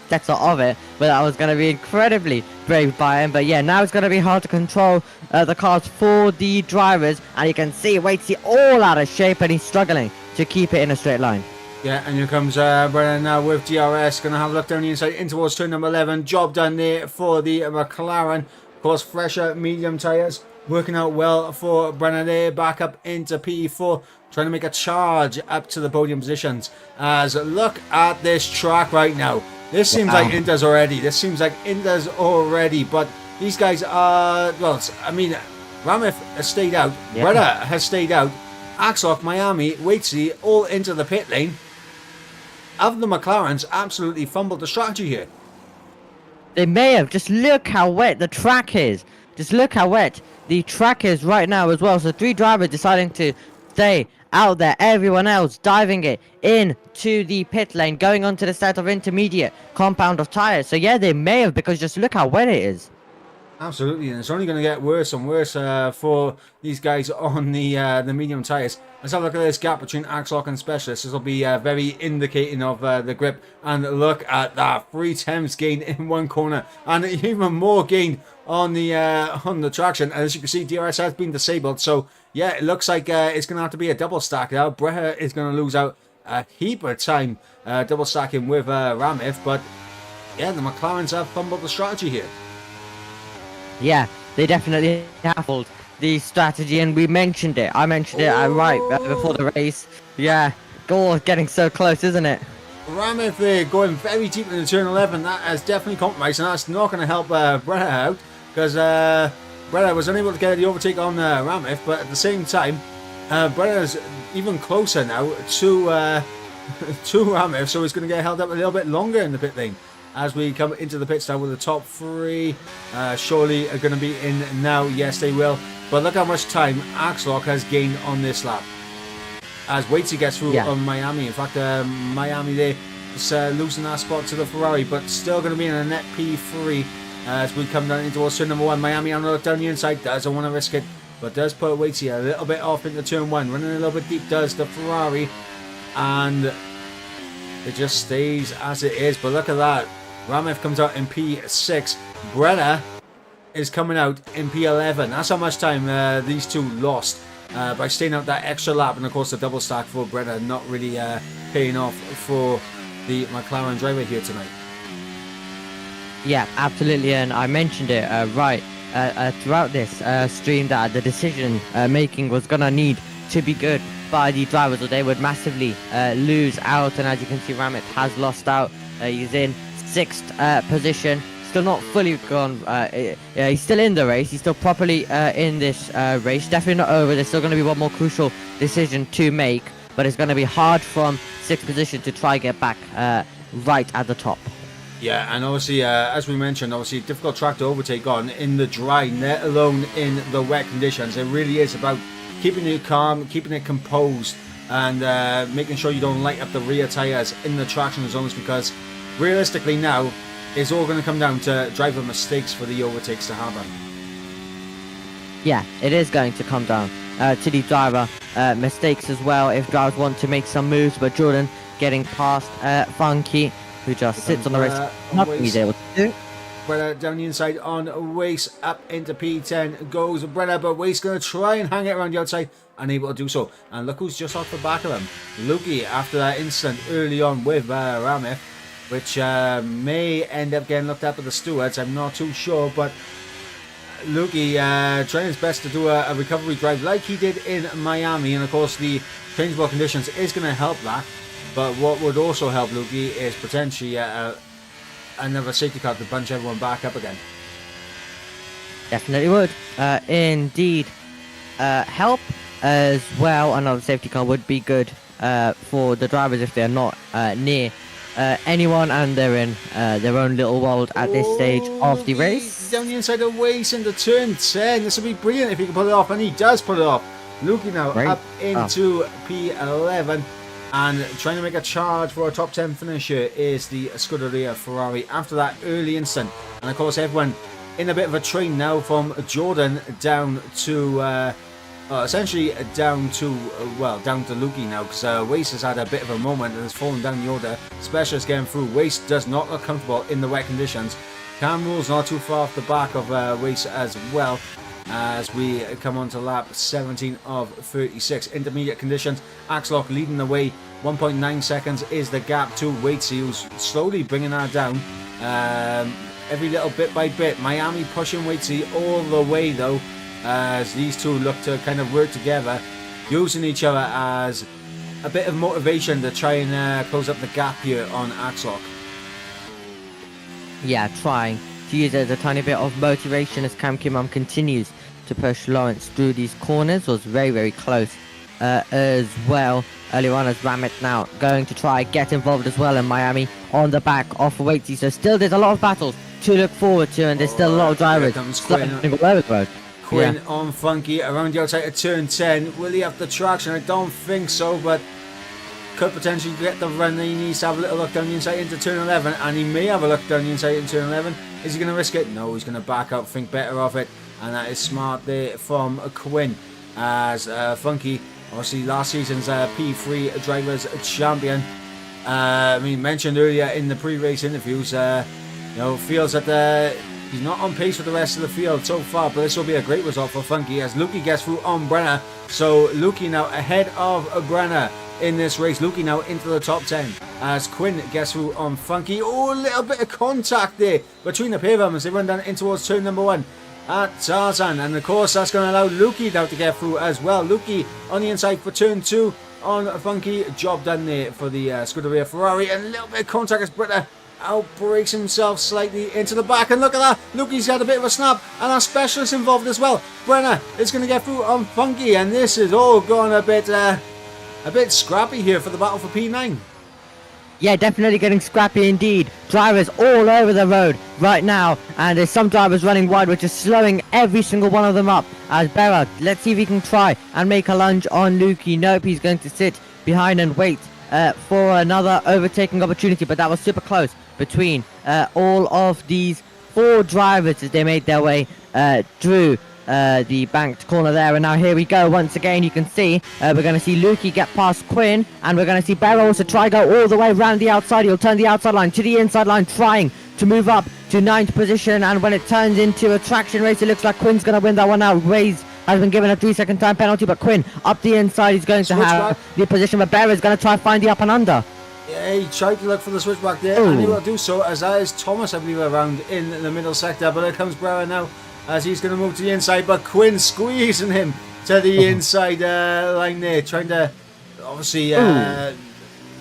gets out of it, but that was gonna be incredibly brave by him. But yeah, now it's gonna be hard to control the cars for the drivers, and you can see Waitsy all out of shape, and he's struggling to keep it in a straight line. Yeah, and here comes Brennan now with DRS. Going to have a look down the inside in towards turn number 11. Job done there for the McLaren. Of course, fresher medium tyres. Working out well for Brennan there. Back up into P4. Trying to make a charge up to the podium positions. As look at this track right now. This seems like Indy's already. But these guys are, well, I mean, Ramif has stayed out. Brennan has stayed out. Axlock, Miami, Waitsy all into the pit lane. Of the McLarens absolutely fumbled the strategy here. They may have. Just look how wet the track is. Just look how wet the track is right now as well. So 3 drivers deciding to stay out there. Everyone else diving it into the pit lane, going on to the set of intermediate compound of tires. So yeah, they may have, because just look how wet it is. Absolutely, and it's only going to get worse and worse for these guys on the medium tyres. Let's have a look at this gap between Axlock and Specialist. This will be very indicating of the grip. And look at that, 3 temps gain in one corner, and even more gain on the traction. And as you can see, DRS has been disabled. So yeah, it looks like it's going to have to be a double stack now. Breher is going to lose out a heap of time double stacking with Ramif. But yeah, the McLarens have fumbled the strategy here. Yeah, they definitely baffled the strategy, and we mentioned it. I mentioned it right before the race. Yeah, getting so close, isn't it? Ramif there going very deep into turn 11. That has definitely compromised, and that's not going to help Breher out, because Breher was unable to get the overtake on Ramif, but at the same time, Breher's even closer now to Ramif, so he's going to get held up a little bit longer in the pit lane. As we come into the pit stop with the top 3, surely are going to be in now. Yes, they will. But look how much time Axlock has gained on this lap. as Waitsy gets through Yeah. on Miami. In fact, Miami there is losing that spot to the Ferrari, but still going to be in a net P3 as we come down into turn number 1. Miami on the look down the inside, doesn't want to risk it, but does put Waitsy a little bit off into turn 1. Running a little bit deep does the Ferrari, and it just stays as it is. But look at that. Ramef comes out in P6. Brenner is coming out in P11. That's how much time these two lost by staying out that extra lap. And of course the double stack for Brenner not really paying off for the McLaren driver here tonight. Yeah, absolutely, and I mentioned it throughout this stream that the decision making was gonna need to be good by the drivers, or they would massively lose out. And as you can see, Ramit has lost out. He's in 6th position, still not fully gone. He's still in the race. He's still properly in this race. Definitely not over. There's still going to be one more crucial decision to make, but it's going to be hard from 6th position to try get back right at the top. Yeah, and obviously, as we mentioned, obviously difficult track to overtake on in the dry, let alone in the wet conditions. It really is about keeping it calm, keeping it composed, and making sure you don't light up the rear tyres in the traction zones, because realistically now, it's all going to come down to driver mistakes for the overtakes to happen. Yeah, it is going to come down to the driver mistakes as well if drivers want to make some moves, but Jordan getting past Funky, who just sits on the race, nothing he's able to do. Brenner down the inside on Waste, up into P10 goes Brenner, but Waste going to try and hang it around the outside, unable to do so. And look who's just off the back of him. Lukey, after that incident early on with Ramith, which may end up getting looked at by the stewards, I'm not too sure, but Lukey trying his best to do a recovery drive like he did in Miami, and of course the changeable conditions is going to help that. But what would also help Lukey is potentially another safety car to bunch everyone back up again. Definitely would. Indeed. Help as well. Another safety car would be good for the drivers if they're not near anyone and they're in their own little world at this stage of the race. Down the inside of Waste into turn 10. This would be brilliant if he can pull it off, and he does pull it off. Lukey now up into P11. And trying to make a charge for a top 10 finisher is the Scuderia Ferrari after that early instant. And of course everyone in a bit of a train now from Jordan down to essentially down to Lukey now, because Waste has had a bit of a moment and has fallen down the order. Specialist getting through. Waste does not look comfortable in the wet conditions. Cam Rule's not too far off the back of Waste as well, as we come on to lap 17 of 36. Intermediate conditions, Axlock leading the way. 1.9 seconds is the gap to Waitsy, who's slowly bringing that down every little bit by bit. Miami pushing Waitsy all the way though, as these two look to kind of work together, using each other as a bit of motivation to try and close up the gap here on Axlock. Yeah, trying to use it as a tiny bit of motivation as Cam Kimum continues to push Lawrence through these corners. Was very, very close as well earlier on, as Ramit now going to try get involved as well in Miami on the back of Waitsy. So still there's a lot of battles to look forward to, and there's still a lot of drivers Quinn on Funky around the outside of turn 10. Will he have the traction? I don't think so, but could potentially get the run. He needs to have a little look down the inside into turn 11, and he may have a look down the inside into turn 11. Is he going to risk it? No, he's going to back up, think better of it, and that is smart there from Quinn, as Funky, obviously last season's P3 Drivers Champion, mentioned earlier in the pre-race interviews, feels that he's not on pace with the rest of the field so far, but this will be a great result for Funky as Lukey gets through on Brenner. So Lukey now ahead of Brenner in this race. Lukey now into the top 10 as Quinn gets through on Funky. Oh, a little bit of contact there between the pair of them as they run down in towards turn number 1 at Tarzan, and of course that's going to allow Lukey now to get through as well. Lukey on the inside for turn 2 on Funky. Job done there for the Scuderia Ferrari, and a little bit of contact as Brenner outbreaks himself slightly into the back, and look at that, Lukey's got a bit of a snap, and our specialist involved as well. Brenner is going to get through on Funky, and this is all going a bit scrappy here for the battle for P9. Yeah, definitely getting scrappy indeed. Drivers all over the road right now, and there's some drivers running wide, which is slowing every single one of them up. As Berra, let's see if he can try and make a lunge on Lukey. Nope, he's going to sit behind and wait for another overtaking opportunity, but that was super close between all of these 4 drivers as they made their way through the banked corner there. And now here we go once again. You can see we're going to see Lukey get past Quinn, and we're going to see Barrow also try go all the way around the outside. He'll turn the outside line to the inside line, trying to move up to 9th position. And when it turns into a traction race, it looks like Quinn's going to win that one out. Waze has been given a 3-second time penalty, but Quinn up the inside is going to have the position, but Barrow is going to try and find the up and under. Yeah, he tried to look for the switchback there, and he will do so, as that is Thomas, I believe, around in the middle sector. But here comes Brower now, as he's going to move to the inside, but Quinn squeezing him to the inside line there, trying to obviously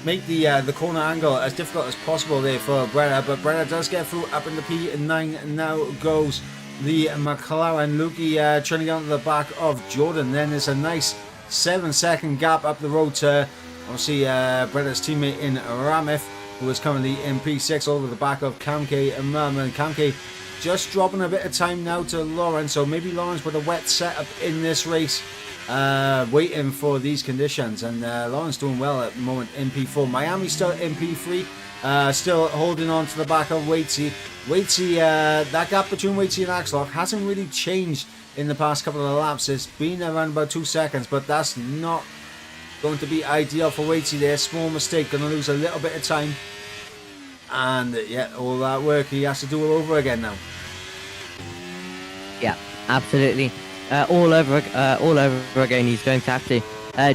make the corner angle as difficult as possible there for Brenner. But Brenner does get through up in the P9, and now goes the McLaren. Lukey trying to get onto the back of Jordan. Then there's a nice 7-second gap up the road to obviously Brenner's teammate in Ramith, who is currently in P6 over the back of Kamke and Merman. And Kamke just dropping a bit of time now to Lawrence, so maybe Lawrence with a wet setup in this race, waiting for these conditions. And Lawrence doing well at the moment in P4. Miami still in P3, still holding on to the back of Waitsy. That gap between Waitsy and Axlock hasn't really changed in the past couple of laps. It's been around about 2 seconds, but that's not going to be ideal for Waitsy there. Small mistake, going to lose a little bit of time. And yeah, all that work he has to do all over again now. Yeah, absolutely. All over again. He's going to have to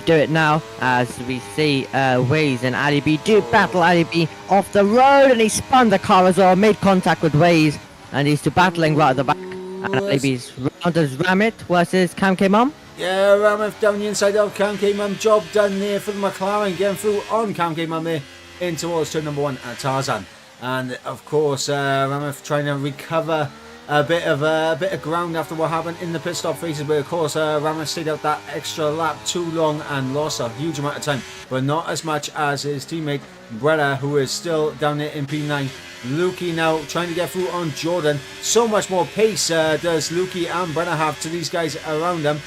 do it now, as we see Waze and Ali B do battle. Ali B off the road, and he spun the car as well, made contact with Waze, and he's still battling right at the back. And Ali B's round as Ramit versus Cam K Mum. Yeah, Ramith down the inside of Cam K Mum. Job done there for the McLaren, getting through on Cam K Mum there in towards turn number 1 at Tarzan. And of course Ramith trying to recover a bit of ground after what happened in the pit stop phases, but of course Ramith stayed out that extra lap too long and lost a huge amount of time, but not as much as his teammate Bretta, who is still down there in P9. Lukey now trying to get through on Jordan. So much more pace does Lukey and Bretta have to these guys around them,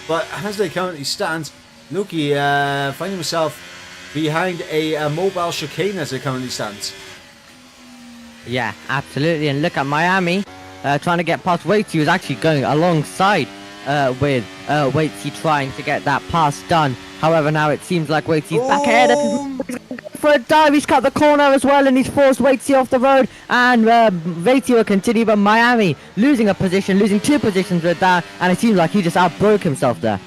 but as they currently stand, Lukey finding himself behind a mobile chicane as it currently stands. Yeah, absolutely. And look at Miami trying to get past Waitsy, who's actually going alongside with Waitsy, trying to get that pass done. However, now it seems like Waitsy's back ahead. He's going for a dive. He's cut the corner as well, and he's forced Waitsy off the road. And Waitsy will continue, but Miami losing a position, losing 2 positions with that. And it seems like he just outbroke himself there.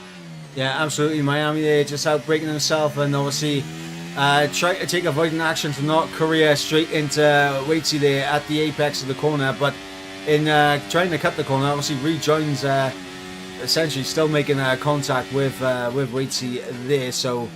Yeah, absolutely. Miami there just outbreaking himself, and obviously trying to take avoidant action to not career straight into Waitsy there at the apex of the corner. But in trying to cut the corner, obviously rejoins, essentially still making contact with Waitsy there. So,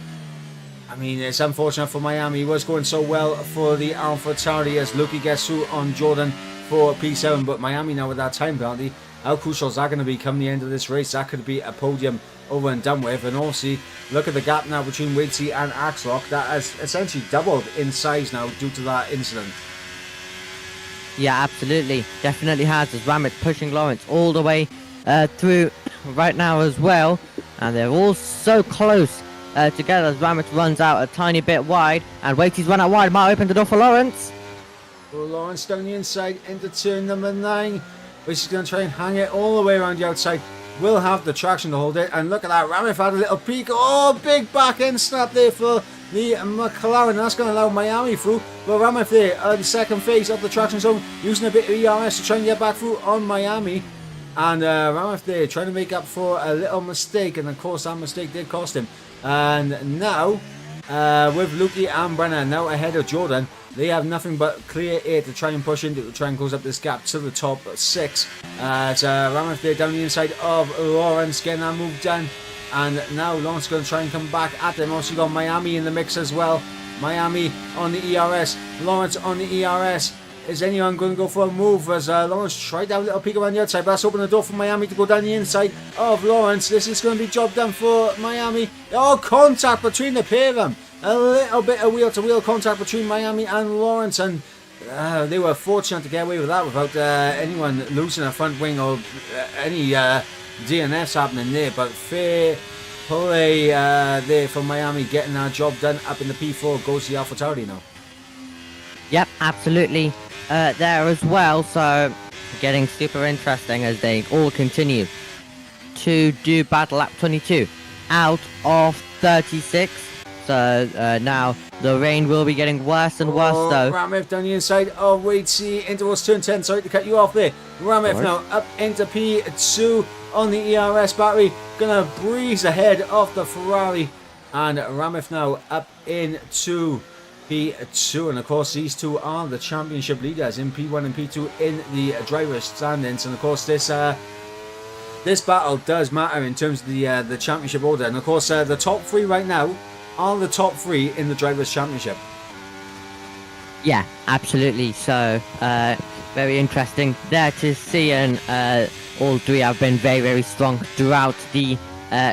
I mean, it's unfortunate for Miami. He was going so well for the Alpha Tauri as Lukey gets through on Jordan for P7. But Miami now with that time penalty, how crucial is that going to be come the end of this race? That could be a podium over and done with. And also, look at the gap now between Waitsy and Axlock. That has essentially doubled in size now due to that incident. Yeah, absolutely. Definitely has, as Ramit pushing Lawrence all the way through right now as well. And they're all so close together as Ramit runs out a tiny bit wide. And Waitsy's run out wide, might open the door for Lawrence. So Lawrence down the inside into turn number 9. Waitsy's going to try and hang it all the way around the outside. Will have the traction to hold it, and look at that, Ramith had a little peek. Oh, big back end snap there for the McLaren. That's going to allow Miami through, but Ramith there at the second phase of the traction zone, using a bit of ERS to try and get back through on Miami. And Ramith there trying to make up for a little mistake, and of course that mistake did cost him. And now with Lukey and Brenner now ahead of Jordan, they have nothing but clear air to try and push into, to try and close up this gap to the top 6. It's Ramith there down the inside of Lawrence, getting that move done. And now Lawrence is going to try and come back at them. Also got Miami in the mix as well. Miami on the ERS, Lawrence on the ERS. Is anyone going to go for a move as Lawrence tried to have a little peek around the outside, but that's opened the door for Miami to go down the inside of Lawrence. This is going to be job done for Miami. Oh, contact between the pair of them. a little bit of wheel-to-wheel contact between Miami and Lawrence, and they were fortunate to get away with that without anyone losing a front wing or any DNFs happening there. But fair play there for Miami, getting that job done up in the P4. Goes to the AlphaTauri now. Yep, absolutely. There as well, so getting super interesting as they all continue to do battle lap 22 out of 36. So now the rain will be getting worse and worse though. Ramif down the inside of Wade C into what's turn 10. Sorry to cut you off there. Ramif now up into P2 on the ERS battery. Gonna breeze ahead of the Ferrari. And Ramif now up into P2. And of course these two are the championship leaders in P1 and P2 in the driver's standings. And of course this battle does matter in terms of the championship order. And of course the top three right now are the top three in the Drivers' Championship. Yeah, absolutely. So, very interesting there to see, and all three have been very, very strong throughout the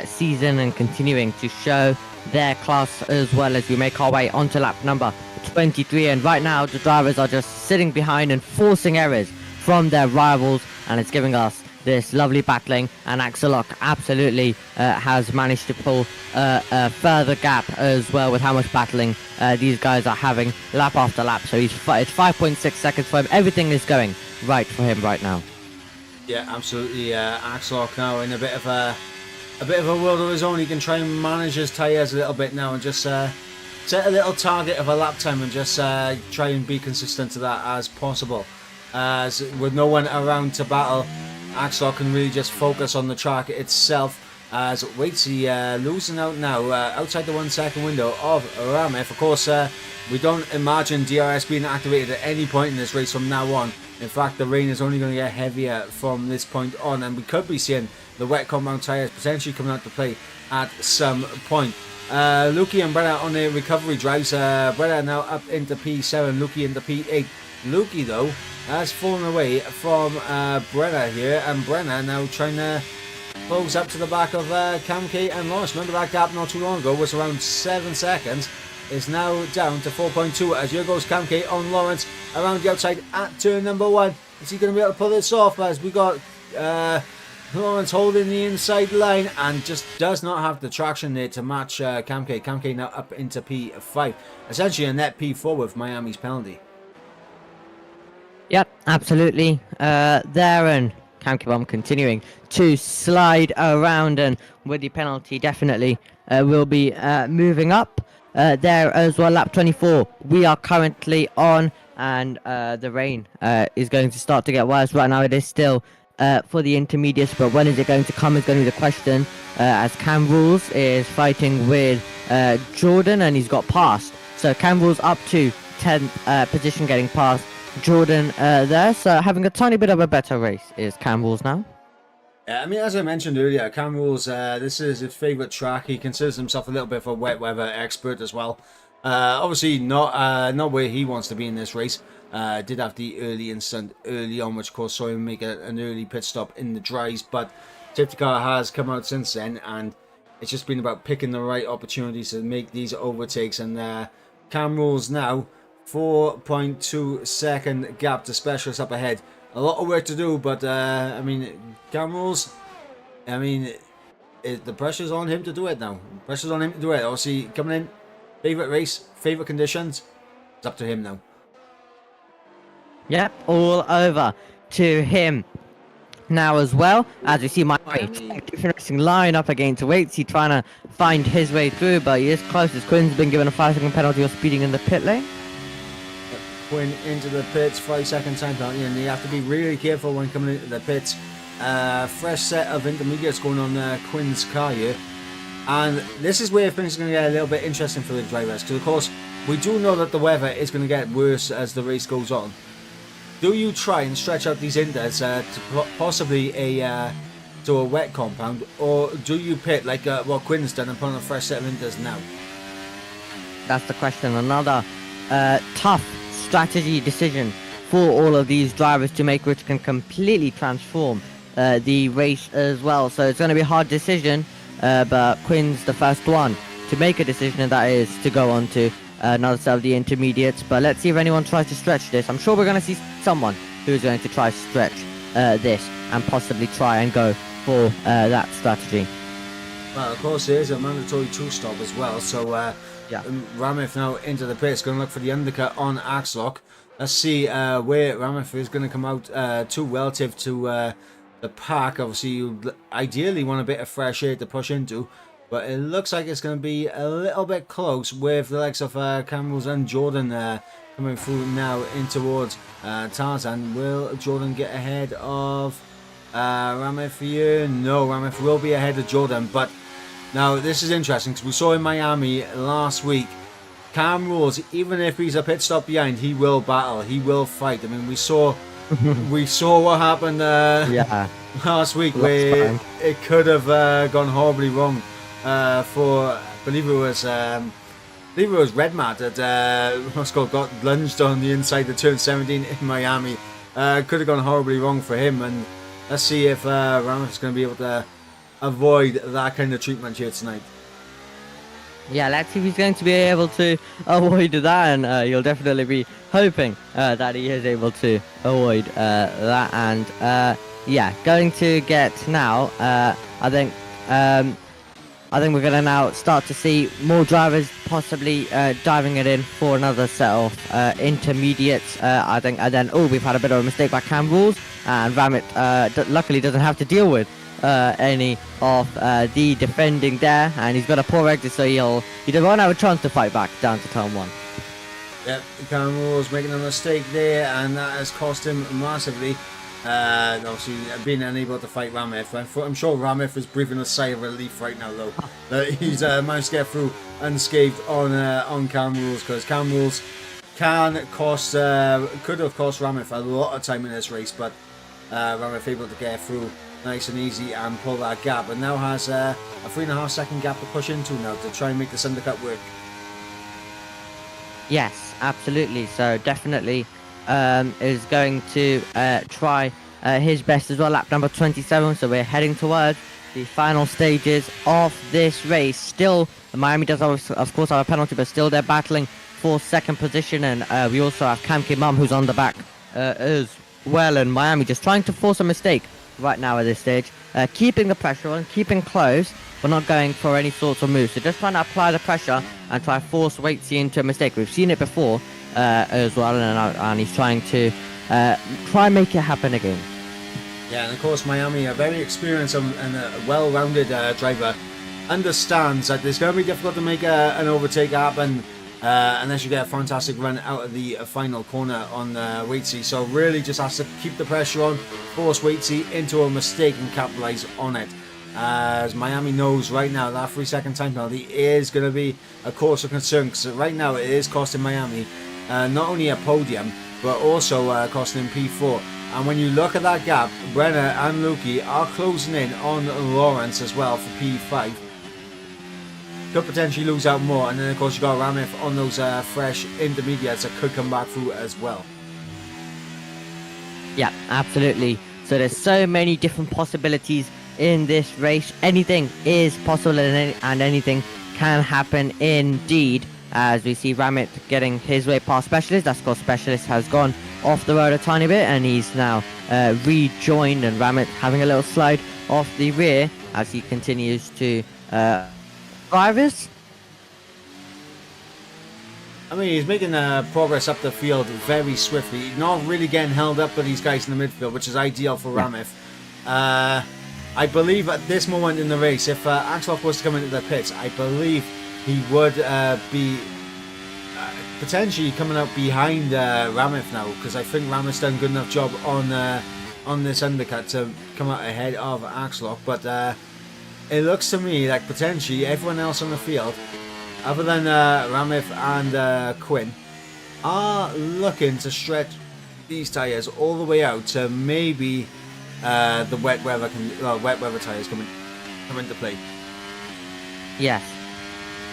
season and continuing to show their class as well as we make our way onto lap number 23. And right now, the drivers are just sitting behind and forcing errors from their rivals, and it's giving us this lovely battling, and Axelok absolutely has managed to pull a further gap as well with how much battling these guys are having lap after lap. So it's 5.6 seconds for him. Everything is going right for him right now. Yeah, absolutely. Axelok now in a bit of a world of his own. He can try and manage his tyres a little bit now and just set a little target of a lap time and just try and be consistent to that as possible. As with no one around to battle, Axelok can really just focus on the track itself. As Waitsy losing out now outside the 1 second window of Ramif. Of course, we don't imagine DRS being activated at any point in this race from now on. In fact, the rain is only going to get heavier from this point on, and we could be seeing the wet compound tyres potentially coming out to play at some point. Luki and Brenna on their recovery drives. Brenna now up into P7, Luki into P8. Luki, though, has fallen away from Brenna here, and Brenna now trying to close up to the back of Cam K and Lawrence. Remember that gap not too long ago was around 7 seconds. Is now down to 4.2 as here goes Cam K on Lawrence around the outside at turn number 1. Is he going to be able to pull this off? As we got Lawrence holding the inside line and just does not have the traction there to match Cam K. Cam K now up into P5. Essentially a net P4 with Miami's penalty. Yep, absolutely. There, and Camkibom continuing to slide around, and with the penalty definitely will be moving up there as well. Lap 24 we are currently on, and the rain is going to start to get worse. Right now it is still for the intermediates, but when is it going to come is going to be the question, as Cam Rules is fighting with Jordan, and he's got past. So Cam Rules up to 10th position, getting past Jordan there, so having a tiny bit of a better race is Cam Rules now. I mean, as I mentioned earlier, Cam Rules, this is his favourite track. He considers himself a little bit of a wet weather expert as well. Obviously not where he wants to be in this race. Did have the early incident early on, which of course saw him make an early pit stop in the dries, but safety car has come out since then, and it's just been about picking the right opportunities to make these overtakes. And Cam Rules now 4.2 second gap to specialist up ahead. A lot of work to do, but I mean, Cam Rules, I mean, the pressure's on him to do it now. Pressure's on him to do it. Obviously, coming in, favourite race, favourite conditions, it's up to him now. Yep, all over to him now as well. As we see different line up against Waitsy trying to find his way through, but he is close as Quinn's been given a 5-second penalty for speeding in the pit lane. Quinn into the pits, 5-second time penalty, and you have to be really careful when coming into the pits. Fresh set of intermediates going on Quinn's car here, and this is where things are going to get a little bit interesting for the drivers, because of course we do know that the weather is going to get worse as the race goes on. Do you try and stretch out these inters to possibly to a wet compound, or do you pit like what Quinn's done and put on a fresh set of inters now? That's the question. Another tough strategy decision for all of these drivers to make, which can completely transform the race as well. So it's going to be a hard decision, but Quinn's the first one to make a decision, and that is to go on to another set of the intermediates. But let's see if anyone tries to stretch this. I'm sure we're going to see someone who's going to try to stretch this and possibly try and go for that strategy. Well, of course, there is a mandatory two-stop as well, so Ramif now into the pits, going to look for the undercut on Axlock. Let's see where Ramif is going to come out to relative to the pack. Obviously, you ideally want a bit of fresh air to push into, but it looks like it's going to be a little bit close with the likes of Camels and Jordan coming through now in towards Tarzan. Will Jordan get ahead of Ramif here? No, Ramif will be ahead of Jordan, but now this is interesting because we saw in Miami last week, Cam Rules, even if he's a pit stop behind, he will battle, he will fight. I mean, we saw what happened last week, where it could have gone horribly wrong for, I believe it was Red Mat that got lunged on the inside of turn 17 in Miami. Could have gone horribly wrong for him, and let's see if Ramif's going to be able to avoid that kind of treatment here tonight. Yeah, let's see if he's going to be able to avoid that, and you'll definitely be hoping that he is able to avoid that. And yeah, going to get now, I think we're going to now start to see more drivers possibly diving it in for another set of intermediates. I think, and then, we've had a bit of a mistake by Cam Rules, and Ramit luckily doesn't have to deal with any of the defending there, and he's got a poor exit, so he won't have a chance to fight back down to turn 1. Yep, Cam Rules making a mistake there, and that has cost him massively. Obviously being unable to fight Ramif. I'm sure Ramif is breathing a sigh of relief right now, though, that he's managed to get through unscathed on Cam Rules, because Cam Rules could have cost Ramif a lot of time in this race, but Ramif able to get through nice and easy and pull that gap, and now has a 3.5 second gap to push into now to try and make this undercut work. Yes, absolutely. So definitely is going to try his best as well. Lap number 27. So we're heading towards the final stages of this race. Still, Miami does of course have a penalty, but still they're battling for second position, and we also have Cam Mum who's on the back as well, and Miami just trying to force a mistake right now at this stage, keeping the pressure on, keeping close, but not going for any sorts of moves. So just trying to apply the pressure and try to force Waitsy into a mistake. We've seen it before as well, and he's trying to try and make it happen again. Yeah, and of course Miami, a very experienced and a well-rounded driver, understands that it's going to be difficult to make an overtake happen unless you get a fantastic run out of the final corner on Waitsy. So really just has to keep the pressure on, force Waitsy into a mistake and capitalise on it. As Miami knows right now that 3-second time penalty is going to be a cause of concern, because right now it is costing Miami not only a podium but also costing him P4. And when you look at that gap, Brenner and Lukey are closing in on Lawrence as well for P5. Could potentially lose out more, and then of course you got Ramif on those fresh intermediates that could come back through as well. Yeah, absolutely. So there's so many different possibilities in this race. Anything is possible, and anything can happen indeed. As we see Ramit getting his way past Specialist. That's because Specialist has gone off the road a tiny bit, and he's now rejoined, and Ramit having a little slide off the rear as he continues to drivers. I mean, he's making progress up the field very swiftly. He's not really getting held up by these guys in the midfield, which is ideal for Ramif. I believe at this moment in the race, if Axlock was to come into the pits, I believe he would be potentially coming out behind Ramif now, because I think Ramif's done a good enough job on this undercut to come out ahead of Axlock. But it looks to me like potentially everyone else on the field, other than Ramif and Quinn, are looking to stretch these tyres all the way out to maybe the wet weather tyres come into play. Yes,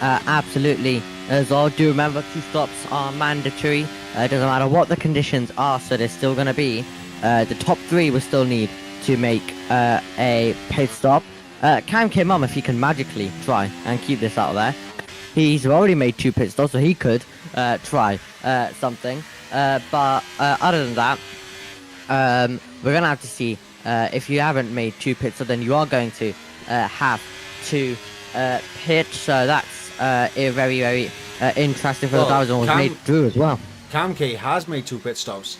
absolutely. As well, do remember 2 stops are mandatory. It doesn't matter what the conditions are, so there's still going to be the top 3 will still need to make a pit stop. Cam Mum, if he can magically try and keep this out of there, He's already made 2 pit stops, so he could try something. But other than that, we're going to have to see if you haven't made 2 pits, so then you are going to have to pit. So that's very, very interesting for the drivers, and was made through as well. Cam K has made 2 pit stops.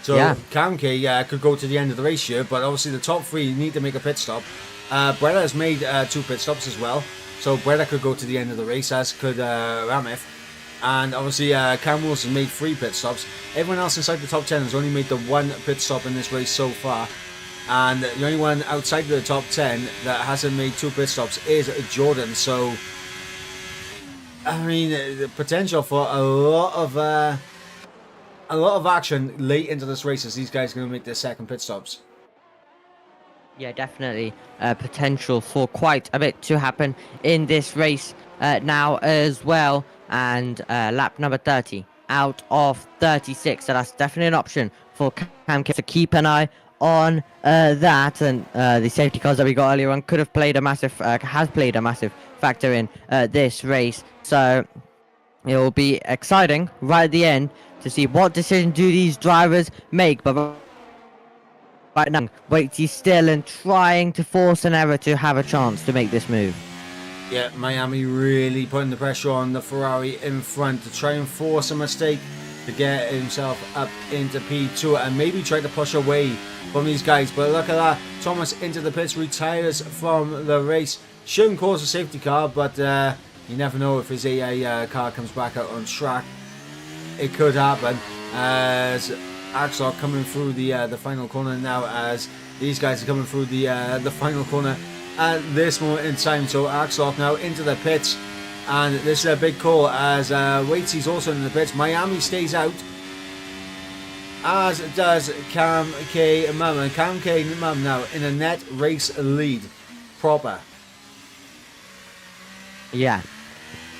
So yeah. Cam K could go to the end of the race here, but obviously the top 3 need to make a pit stop. Bretta has made 2 pit stops as well. So Bretta could go to the end of the race, as could Ramif. And obviously Cam Wilson made 3 pit stops. Everyone else inside the top 10 has only made the 1 pit stop in this race so far. And the only one outside of the top 10 that hasn't made 2 pit stops is Jordan. So, I mean, the potential for a lot of action late into this race as these guys are going to make their 2nd pit stops. Yeah, definitely potential for quite a bit to happen in this race now as well. And lap number 30 out of 36. So that's definitely an option for Cam K. So keep an eye on that. And the safety cars that we got earlier on could have played a massive, has played a massive factor in this race. So it will be exciting right at the end to see what decision do these drivers make. But right now, Waitsy's still and trying to force an error to have a chance to make this move. Yeah, Miami really putting the pressure on the Ferrari in front to try and force a mistake to get himself up into P2 and maybe try to push away from these guys. But look at that, Thomas into the pits, retires from the race. Shouldn't cause a safety car, but you never know if his AA car comes back out on track. It could happen as Axel coming through the final corner now, as these guys are coming through the final corner at this moment in time. So Axel now into the pits, and this is a big call as Waitsy's also in the pits. Miami stays out, as does Cam K Mum, and Cam K Mum now in a net race lead proper. Yeah,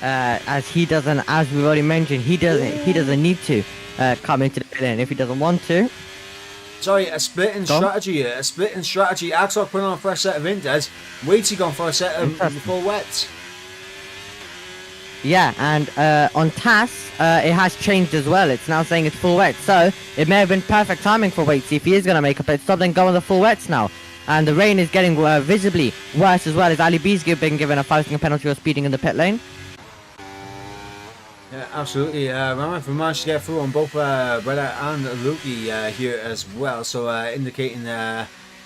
as he doesn't, as we've already mentioned, he doesn't need to come into the pit lane if he doesn't want to. Sorry, a splitting strategy here. A splitting strategy. Axel putting on a fresh set of inters. Waitsy gone for a set of full wets. Yeah, and on TAS, it has changed as well. It's now saying it's full wet. So it may have been perfect timing for Waitsy if he is going to make a pit stop, then go on the full wets now. And the rain is getting visibly worse as well, as Ali B's been given a 5-second penalty for speeding in the pit lane. Yeah, absolutely. Ramif managed to get through on both Bretta and Luki here as well, so indicating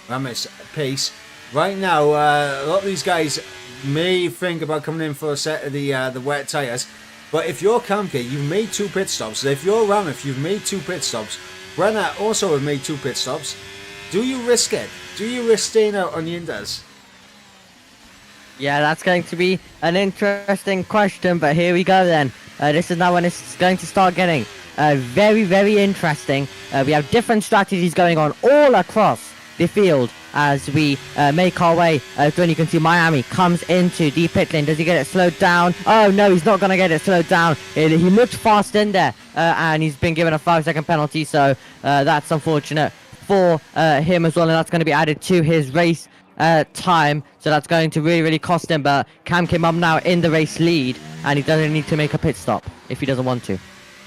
Ramif's pace. Right now, a lot of these guys may think about coming in for a set of the wet tyres, but if you're Kamke, you've made 2 pit stops. If you're Ramif, you've made 2 pit stops. Brenna also have made 2 pit stops. Do you risk it? Do you risk staying out on the Inders? Yeah, that's going to be an interesting question, but here we go then. This is now when it's going to start getting very, very interesting. We have different strategies going on all across the field as we make our way. When you can see Miami comes into the pit lane. Does he get it slowed down? Oh no, he's not going to get it slowed down. He looked fast in there and he's been given a 5-second penalty, so that's unfortunate for him as well, and that's going to be added to his race time, so that's going to really, really cost him. But Cam came up now in the race lead, and he doesn't need to make a pit stop if he doesn't want to.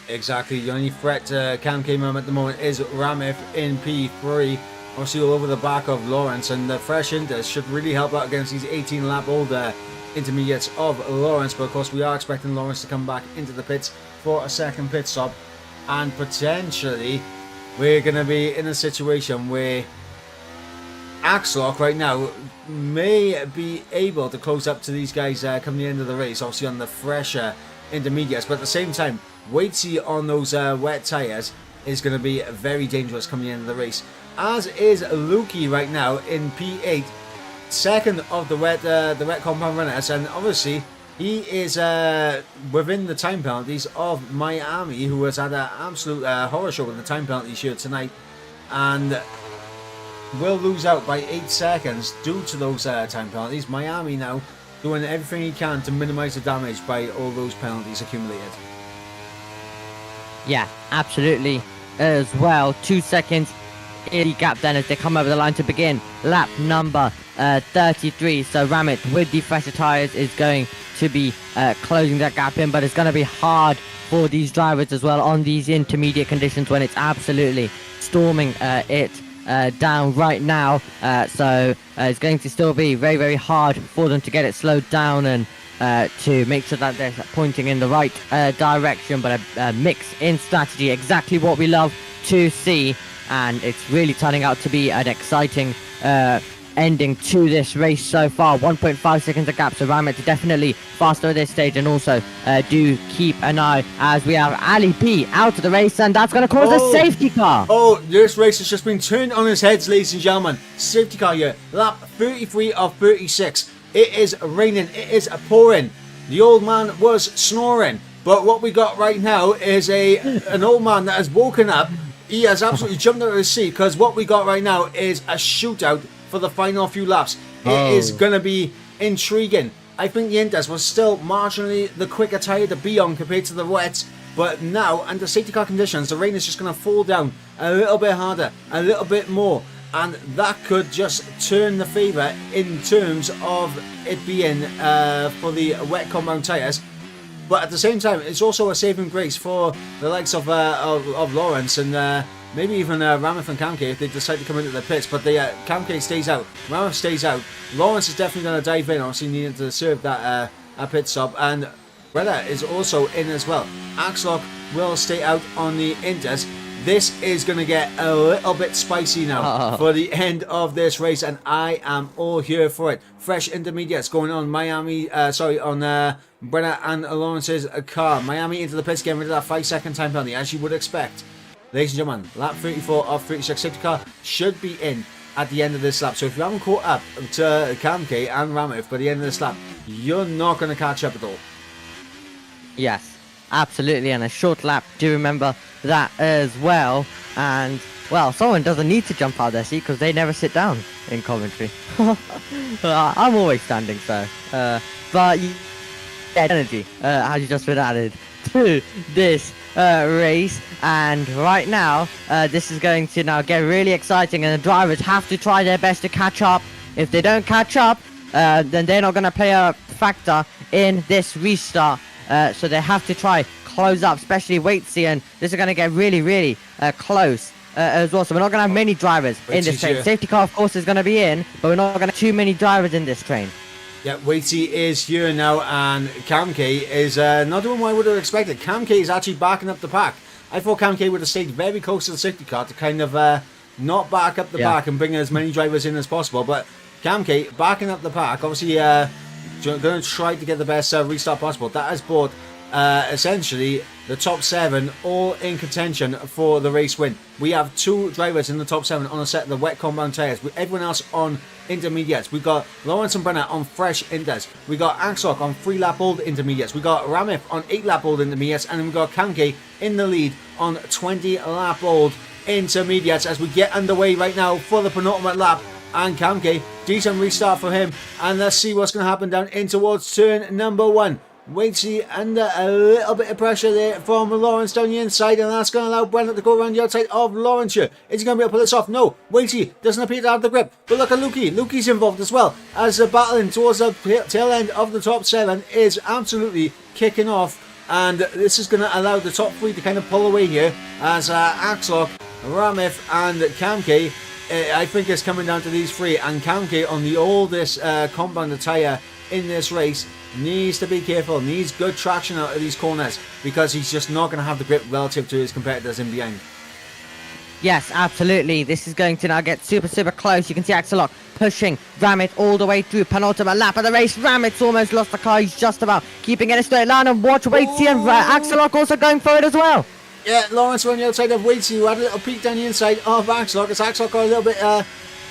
Exactly. The only threat Cam came on at the moment is Ramif in P3, obviously all over the back of Lawrence, and the fresh Inders should really help out against these 18-lap older intermediates of Lawrence. But of course, we are expecting Lawrence to come back into the pits for a second pit stop, and potentially we're going to be in a situation where Axlock right now may be able to close up to these guys come the end of the race, obviously on the fresher intermediates, but at the same time, Waitsy on those wet tyres is going to be very dangerous coming the end of the race, as is Lukey right now in P8, second of the wet compound runners, and obviously he is within the time penalties of Miami, who has had an absolute horror show with the time penalties here tonight, and will lose out by 8 seconds due to those time penalties. Miami now doing everything he can to minimize the damage by all those penalties accumulated. Yeah, absolutely as well. 2 seconds in the gap then as they come over the line to begin lap number 33. So Ramit with the fresher tyres is going to be closing that gap in, but it's going to be hard for these drivers as well on these intermediate conditions when it's absolutely storming it down right now. So it's going to still be very, very hard for them to get it slowed down and to make sure that they're pointing in the right direction. But a mix in strategy, exactly what we love to see, and it's really turning out to be an exciting ending to this race so far. 1.5 seconds of gap, so Ramit definitely faster at this stage, and also do keep an eye as we have Ali P out of the race, and that's going to cause a safety car. Oh, this race has just been turned on its heads, ladies and gentlemen. Safety car here, lap 33 of 36. It is raining, it is pouring. The old man was snoring, but what we got right now is an old man that has woken up. He has absolutely jumped out of his seat, because what we got right now is a shootout for the final few laps. It is going to be intriguing. I think the Inters was still marginally the quicker tyre to be on compared to the wets, but now under safety car conditions the rain is just going to fall down a little bit harder, a little bit more, and that could just turn the favour in terms of it being for the wet compound tyres. But at the same time, it's also a saving grace for the likes of Lawrence and maybe even Ramith and Kamke if they decide to come into the pits. But Kamke stays out, Ramith stays out. Lawrence is definitely going to dive in, obviously needing to serve that pit stop. And Breda is also in as well. Axlock will stay out on the Inters. This is going to get a little bit spicy now for the end of this race, and I am all here for it. Fresh intermediates going on on Brenner and Lawrence's car. Miami into the pits, getting rid of that 5-second time penalty, as you would expect. Ladies and gentlemen, lap 34 of 36. Safety car should be in at the end of this lap. So if you haven't caught up to Kamke and Ramith by the end of this lap, you're not going to catch up at all. Yes, absolutely, and a short lap. Do remember that as well. And well, someone doesn't need to jump out of their seat because they never sit down in commentary. I'm always standing, so but energy has just been added to this race, and right now this is going to now get really exciting, and the drivers have to try their best to catch up. If they don't catch up, then they're not going to play a factor in this restart. So they have to try close up, especially Waitsy, and this is going to get really, really close as well. So we're not going to have many drivers in this train. Safety car, of course, is going to be in, but we're not going to have too many drivers in this train. Yeah, Waitsy is here now, and Kamke is not doing what I would have expected. Kamke is actually backing up the pack. I thought Kamke would have stayed very close to the safety car to kind of not back up the pack and bring as many drivers in as possible, but Kamke backing up the pack, obviously going to try to get the best restart possible. That has brought essentially the top 7 all in contention for the race win. We have 2 drivers in the top 7 on a set of the wet compound tyres, with everyone else on intermediates. We got Lawrence and Brenner on fresh inters. We got Axlock on 3-lap old intermediates. We got Ramith on 8-lap old intermediates, and then we got Kamke in the lead on 20-lap old intermediates as we get underway right now for the penultimate lap. And Kamke, decent restart for him, and let's see what's going to happen down in towards turn number 1. Waitsy under a little bit of pressure there from Lawrence down the inside, and that's going to allow Brenner to go around the outside of Lawrence here. Is he going to be able to pull this off? No, Waitsy doesn't appear to have the grip, but look at Lukey. Lukey's involved as well, as the battling towards the tail end of the top 7 is absolutely kicking off, and this is going to allow the top 3 to kind of pull away here, as Axlock, Ramith and Kamke, I think it's coming down to these 3, and Kamke on the oldest compound tyre in this race needs to be careful, needs good traction out of these corners, because he's just not going to have the grip relative to his competitors in behind. Yes, absolutely. This is going to now get super, super close. You can see Axelock pushing Ramit all the way through. Penultimate lap of the race. Ramit's almost lost the car. He's just about keeping it a straight line, and watch Waitsy and Axelock also going for it as well. Yeah, Lawrence on the outside of Waitsy, who had a little peek down the inside of Axelock, as Axelock got a little bit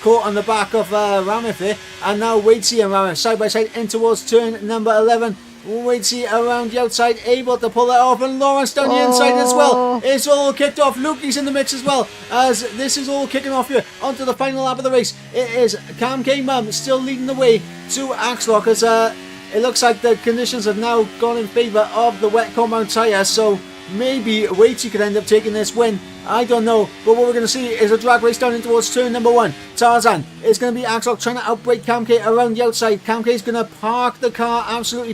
caught on the back of Ramith there, and now Waitsy and Ramith side by side in towards turn number 11. Waitsy around the outside, able to pull it off, and Lawrence down the inside as well. It's all kicked off. Lukey's in the mix as well, as this is all kicking off here onto the final lap of the race. It is Kamke Mum still leading the way to Axelock, as it looks like the conditions have now gone in favour of the wet compound tyre, so maybe Waitsy could end up taking this win. I don't know, but what we're going to see is a drag race down in towards turn number 1. Tarzan is going to be Axelock trying to outbrake Kamke around the outside. Kamke is going to park the car absolutely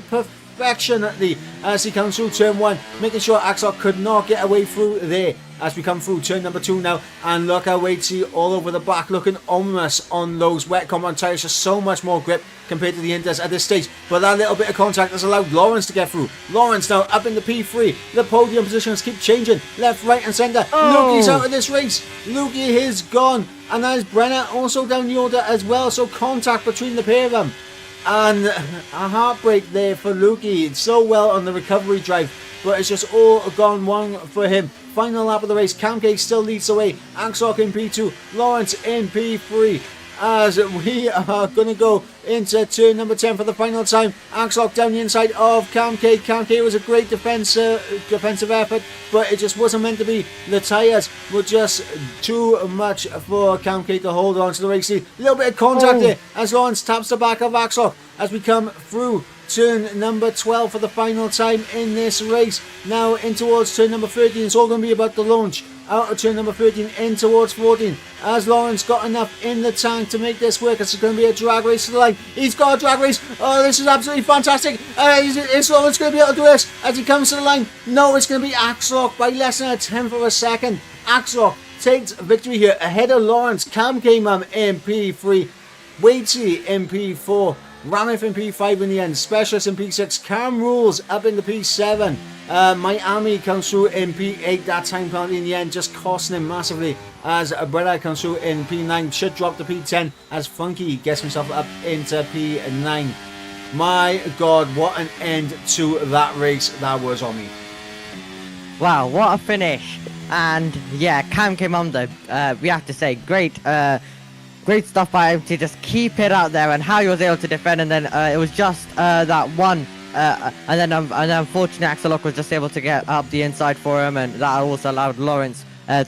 affectionately as he comes through turn 1, making sure Axlock could not get away through there. As we come through turn number 2 now, and look how Waitsy all over the back, looking ominous on those wet compound tyres. Just so much more grip compared to the Indus at this stage, but that little bit of contact has allowed Lawrence to get through. Lawrence now up in the P3. The podium positions keep changing left, right and centre. Lukey's out of this race. Lukey is gone, and that is Brenner also down the order as well, so contact between the pair of them. And a heartbreak there for Lukey. So well on the recovery drive, but it's just all gone wrong for him. Final lap of the race, Camke still leads the way. Axlock in P2, Lawrence in P3. As we are going to go into turn number 10 for the final time. Axlock down the inside of Camke. Camke was a great defensive effort, but it just wasn't meant to be. The tyres were just too much for Camke to hold on to the race lead. A little bit of contact there as Lawrence taps the back of Axlock as we come through turn number 12 for the final time in this race. Now in towards turn number 13. It's all going to be about the launch. Out of turn number 13 in towards 14. As Lawrence got enough in the tank to make this work. It's going to be a drag race to the line. He's got a drag race. Oh, this is absolutely fantastic. Is Lawrence going to be able to do this as he comes to the line? No, it's going to be Axlock by less than a tenth of a second. Axlock takes victory here ahead of Lawrence. Cam K-Mum in P3. Waitsy in P4. Ramif in P5 in the end, Specialist in P6, Cam Rules up in the P7, Miami comes through in P8, that time penalty in the end just costing him massively as Breda comes through in P9, should drop to P10 as Funky gets himself up into P9. My God, what an end to that race that was on me. Wow, what a finish. And yeah, Cam came on though, we have to say, great stuff by him to just keep it out there, and how he was able to defend, and then it was just that one, and then unfortunately Axlock was just able to get up the inside for him, and that also allowed Lawrence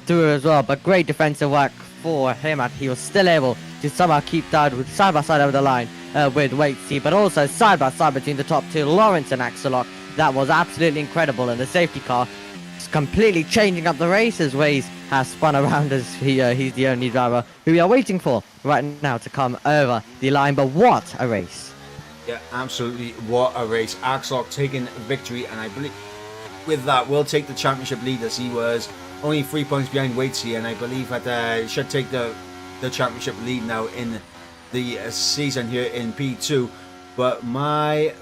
through as well. But great defensive work for him, and he was still able to somehow keep down side by side over the line with Waitsy, but also side by side between the top two, Lawrence and Axlock. That was absolutely incredible, and the safety car is completely changing up the race as Waze has spun around as he's the only driver who we are waiting for right now to come over the line. But what a race. Yeah, absolutely, what a race. Axlock taking victory, and I believe with that will take the championship lead as he was only 3 points behind Waitsy, and I believe that should take the championship lead now in the season here in P2. But my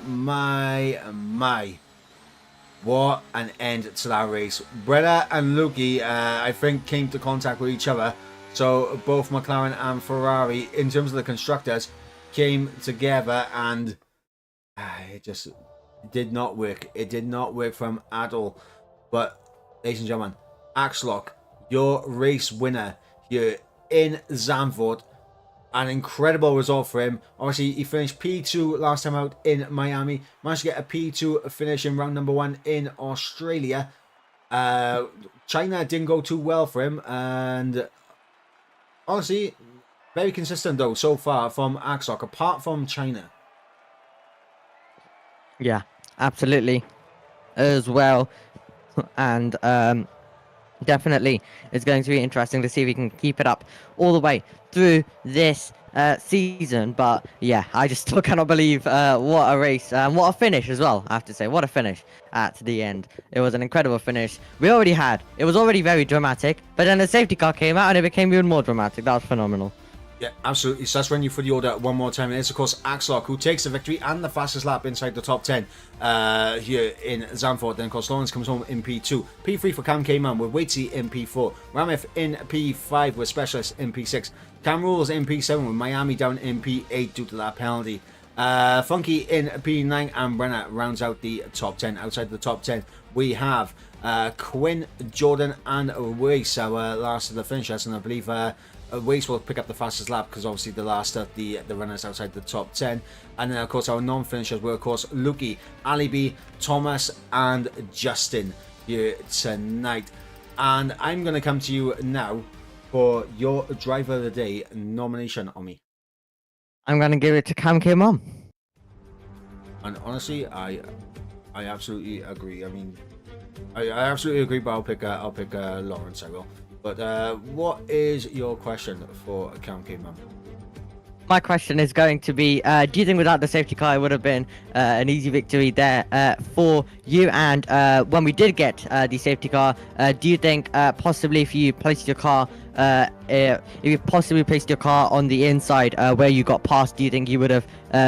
what an end to that race. Breda and Lukey, I think, came to contact with each other. So both McLaren and Ferrari, in terms of the constructors, came together, and it just did not work. It did not work for him at all. But, ladies and gentlemen, Axlock, your race winner here in Zandvoort. An incredible result for him. Obviously, he finished P2 last time out in Miami. Managed to get a P2 finish in round number 1 in Australia. China didn't go too well for him. And honestly, very consistent though so far from Axlock, apart from China. Yeah, absolutely. As well. And definitely it's going to be interesting to see if he can keep it up all the way through this season. But yeah, I just still cannot believe what a race and what a finish as well. I have to say, what a finish at the end. It was an incredible finish. It was already very dramatic, but then the safety car came out and it became even more dramatic. That was phenomenal. Yeah, absolutely. So let's run you through the order one more time. And it's, of course, Axlock, who takes the victory and the fastest lap inside the top 10 here in Zandvoort. Then, of course, Lawrence comes home in P2. P3 for Cam K-Man with Waitsy in P4. Ramif in P5 with Specialist in P6. Cam Rules in P7 with Miami down in P8 due to that penalty. Funky in P9, and Brenner rounds out the top 10. Outside the top 10, we have Quinn, Jordan, and Wace, our last of the finishers. And I believe Wace will pick up the fastest lap because obviously the last of the runners outside the top 10. And then, of course, our non-finishers were, of course, Lukey, Ali B, Thomas, and Justin here tonight. And I'm going to come to you now for your Driver of the Day nomination on me. I'm going to give it to Cam K-Mum. And honestly, I absolutely agree. I mean, I absolutely agree, but I'll pick Lawrence, I will. But what is your question for Cam K-Mum? my question is going to be, do you think without the safety car it would have been an easy victory there for you? And when we did get the safety car, do you think possibly if you placed your car if you possibly placed your car on the inside where you got past, do you think you would have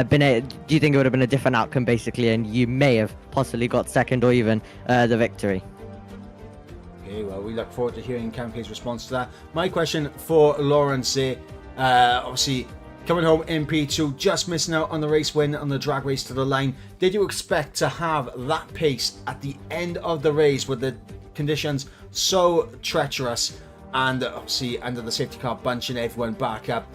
do you think it would have been a different outcome basically, and you may have possibly got second or even the victory? Okay, well, we look forward to hearing Camke's response to that. My question for Lawrence here, obviously coming home in P2, just missing out on the race win on the drag race to the line. Did you expect to have that pace at the end of the race with the conditions so treacherous, and obviously under the safety car bunching everyone back up?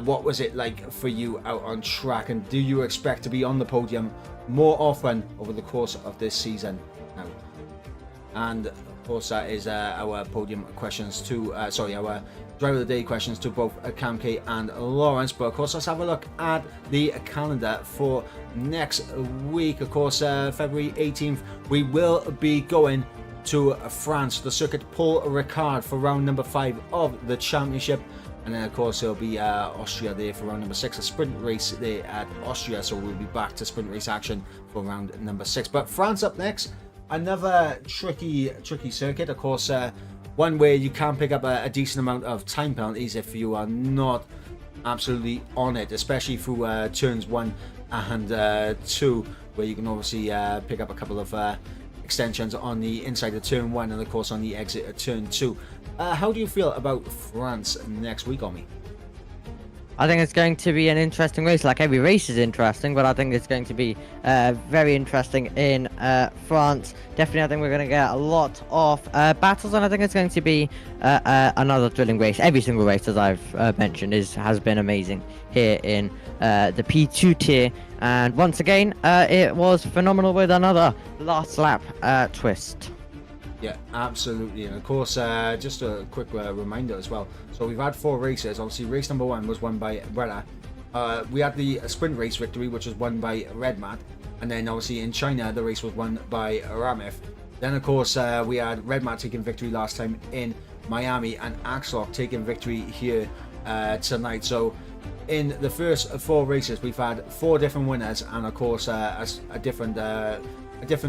What was it like for you out on track, and do you expect to be on the podium more often over the course of this season now? And of course that is our podium questions to our driver of the day questions to both Camke and Lawrence. But of course, let's have a look at the calendar for next week. Of course, February 18th we will be going to France, the circuit Paul Ricard, for round number 5 of the championship. And then of course it'll be Austria there for round number 6, a sprint race there at Austria, so we'll be back to sprint race action for round number 6. But France up next, another tricky circuit, of course, one where you can pick up a decent amount of time penalties if you are not absolutely on it, especially through turns 1 and 2, where you can obviously pick up a couple of extensions on the inside of turn 1 and of course on the exit of turn 2. How do you feel about France next week, Omi? I think it's going to be an interesting race. Like every race is interesting, but I think it's going to be very interesting in France. Definitely, I think we're going to get a lot of battles, and I think it's going to be another thrilling race. Every single race, as I've mentioned, has been amazing here in the P2 tier. And once again, it was phenomenal with another last lap twist. Yeah, absolutely. And of course, just a quick reminder as well. So we've had 4 races. Obviously, race number 1 was won by Rella. We had the sprint race victory, which was won by Redmat. And then obviously in China, the race was won by Ramif. Then of course, we had Redmat taking victory last time in Miami, and Axlock taking victory here tonight. So in the first 4 races, we've had 4 different winners, and of course, a different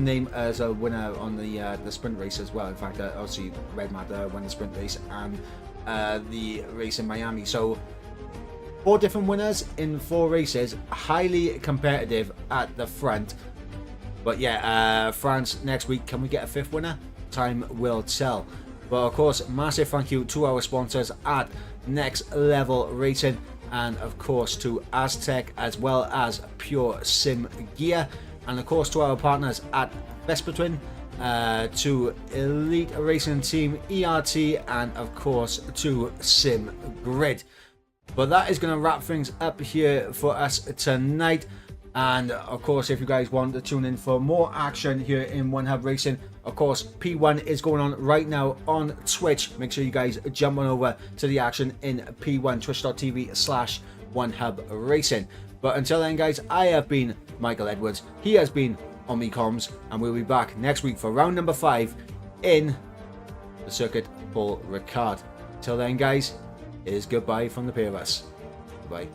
name as a winner on the sprint race as well. In fact, obviously Redmat won the sprint race and the race in Miami. So 4 different winners in 4 races, highly competitive at the front. But yeah, France next week, can we get a 5th winner? Time will tell. But of course, massive thank you to our sponsors at Next Level Racing, and of course to Aztec, as well as Pure Sim Gear, and of course to our partners at Vespa Twin, to Elite Racing Team ERT, and of course to Sim Grid. But that is going to wrap things up here for us tonight. And of course, if you guys want to tune in for more action here in One Hub Racing, of course P1 is going on right now on Twitch. Make sure you guys jump on over to the action in P1, twitch.tv/One Hub Racing. But until then, guys, I have been Michael Edwards. He has been Omnicomms, and we'll be back next week for round number 5 in the circuit Paul Ricard. Till then, guys, it is goodbye from the pair of us. Bye.